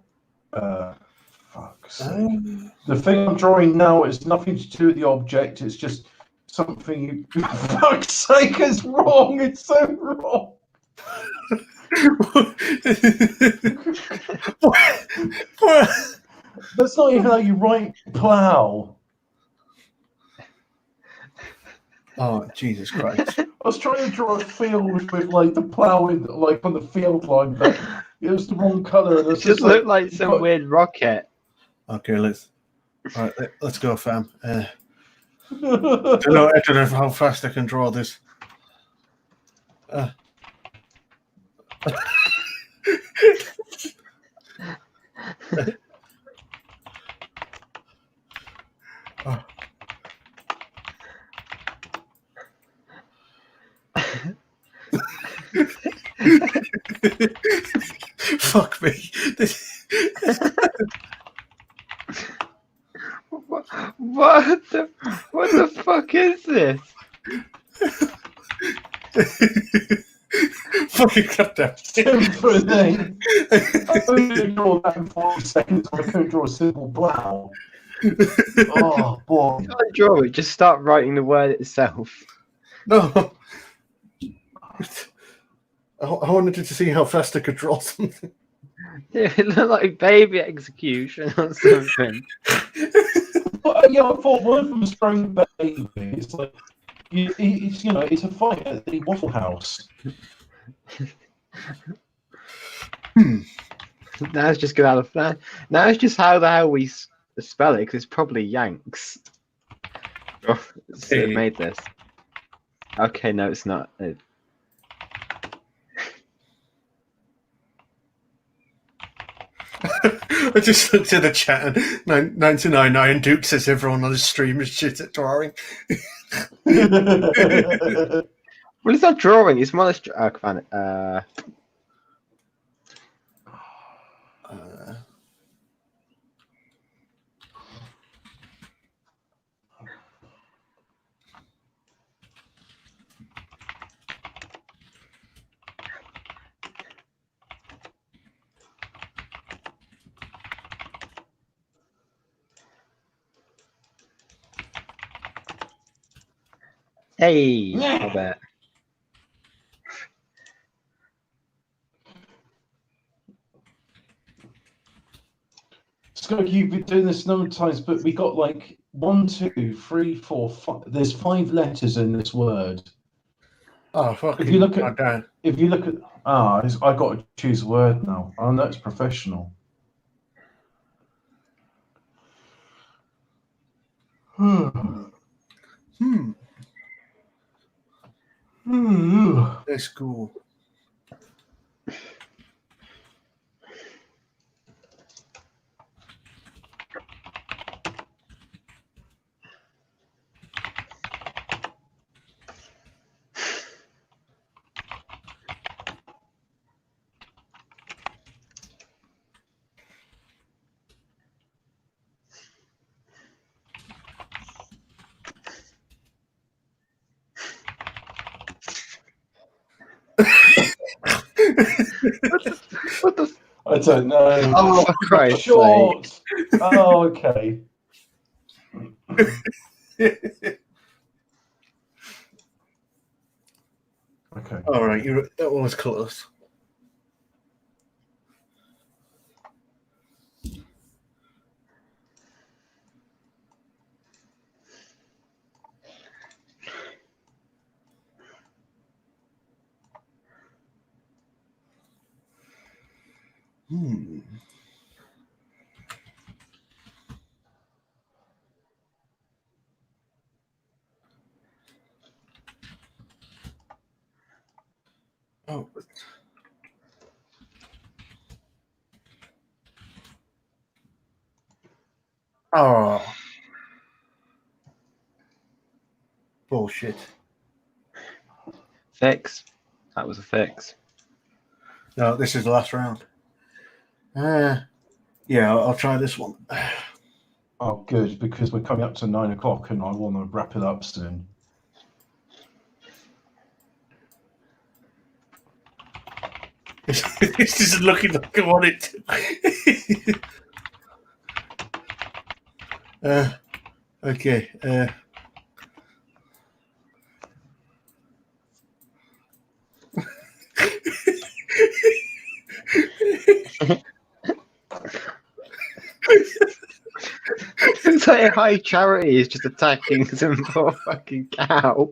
fuck's sake. The thing I'm drawing now is nothing to do with the object. It's just something you, fuck's sake, it's wrong. It's so wrong. What? That's not even how you write plow. Oh, Jesus Christ. I was trying to draw a field with like the plow in, like on the field line, but it was the wrong color. And It it's just like, looked like some weird rocket. Okay, let's go, fam. I don't know how fast I can draw this. Oh. Fuck me. What the fuck is this? Fucking goddamn. Symphony. I couldn't draw that in 40 seconds. I couldn't draw a simple plow. Oh boy. You can't draw it, just start writing the word itself. No. I wanted to see how fast I could draw something. It looked like baby execution or something. But, yeah, I thought one of them was throwing baby. It's like, it's it's a fight at the Waffle House. Now it's just get out of that. Now it's just how the hell we spell it, because it's probably Yanks. Oh, so it made this. Okay, no, it's not. I just looked at the chat and 99 Duke says everyone on the stream is shit at drawing. Well, it's not drawing. It's more. Hey, I bet. Scott, you've been doing this a number of times, but we got like 1, 2, 3, 4, 5. There's 5 letters in this word. Oh, fuck. If you look at, I got to choose a word now. Oh, that's professional. That's cool. I don't know. Oh, for Christ's sake. Short. Oh, okay. Okay. All right, that one was close. Hmm. Oh. Oh. Bullshit. Fix. That was a fix. No, this is the last round. Yeah, I'll try this one. Oh, good, because we're coming up to 9 o'clock and I want to wrap it up soon. This isn't looking like I want it to. Okay. It's like high charity is just attacking some poor fucking cow.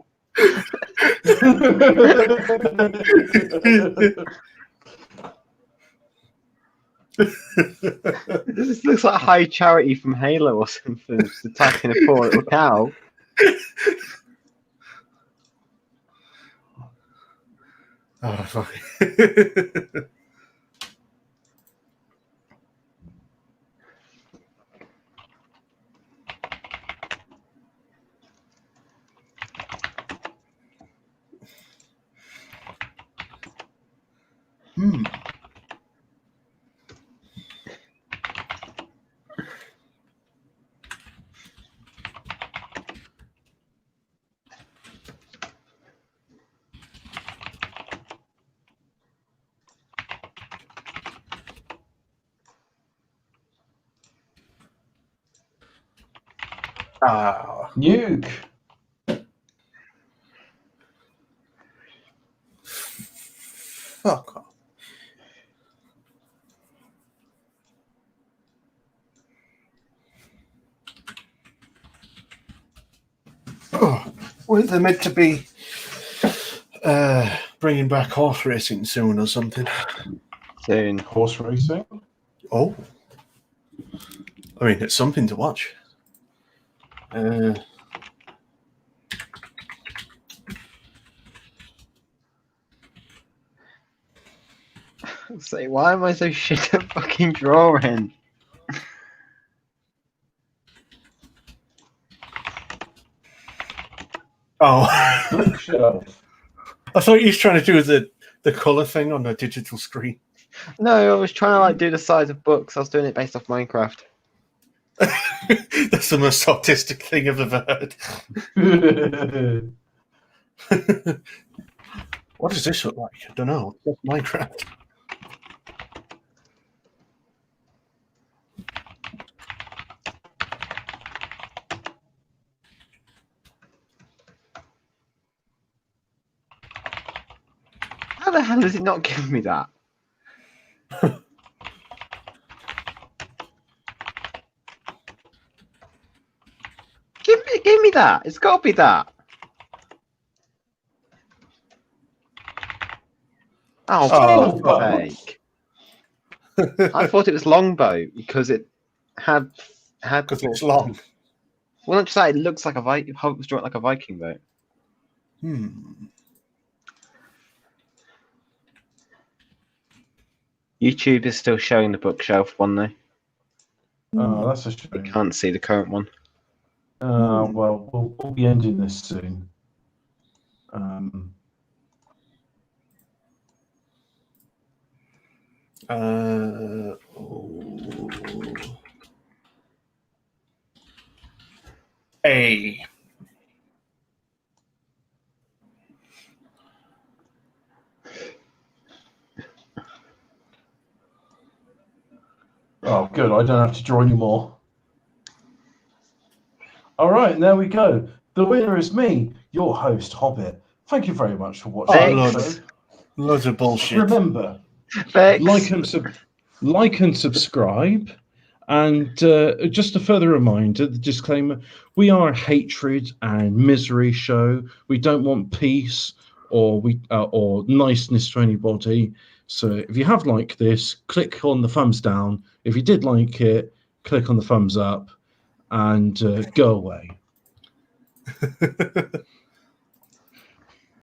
This looks like high charity from Halo or something, just attacking a poor little cow. Oh, fuck. Hmm. Ah. Nuke. Fuck off. Oh, weren't they meant to be bringing back horse racing soon or something? Soon. Horse racing. Oh. I mean, it's something to watch. Say, why am I so shit at fucking drawing? Oh. Bookshelf. I thought you was trying to do the colour thing on the digital screen. No, I was trying to like do the size of books. I was doing it based off Minecraft. That's the most autistic thing I've ever heard. What does this look like? I don't know. It's Minecraft. How the hell does it not give me that? Give me that. It's got to be that. Oh, Oh, for fuck's sake. I thought it was longbow because it had because it's long. Well, not just that, it looks like a Viking. It was drawn like a Viking boat. YouTube is still showing the bookshelf one though. Oh, that's a You shame. can't see the current one. Well, we'll be ending this soon. A. Oh, good. I don't have to draw anymore. All right, and there we go. The winner is me, your host, Hobbit. Thank you very much for watching the Thanks. show. Loads of bullshit. Remember, Thanks. like and subscribe. And just a further reminder, the disclaimer: we are a hatred and misery show. We don't want peace or niceness to anybody. So if you have liked this, click on the thumbs down. If you did like it, click on the thumbs up, and go away.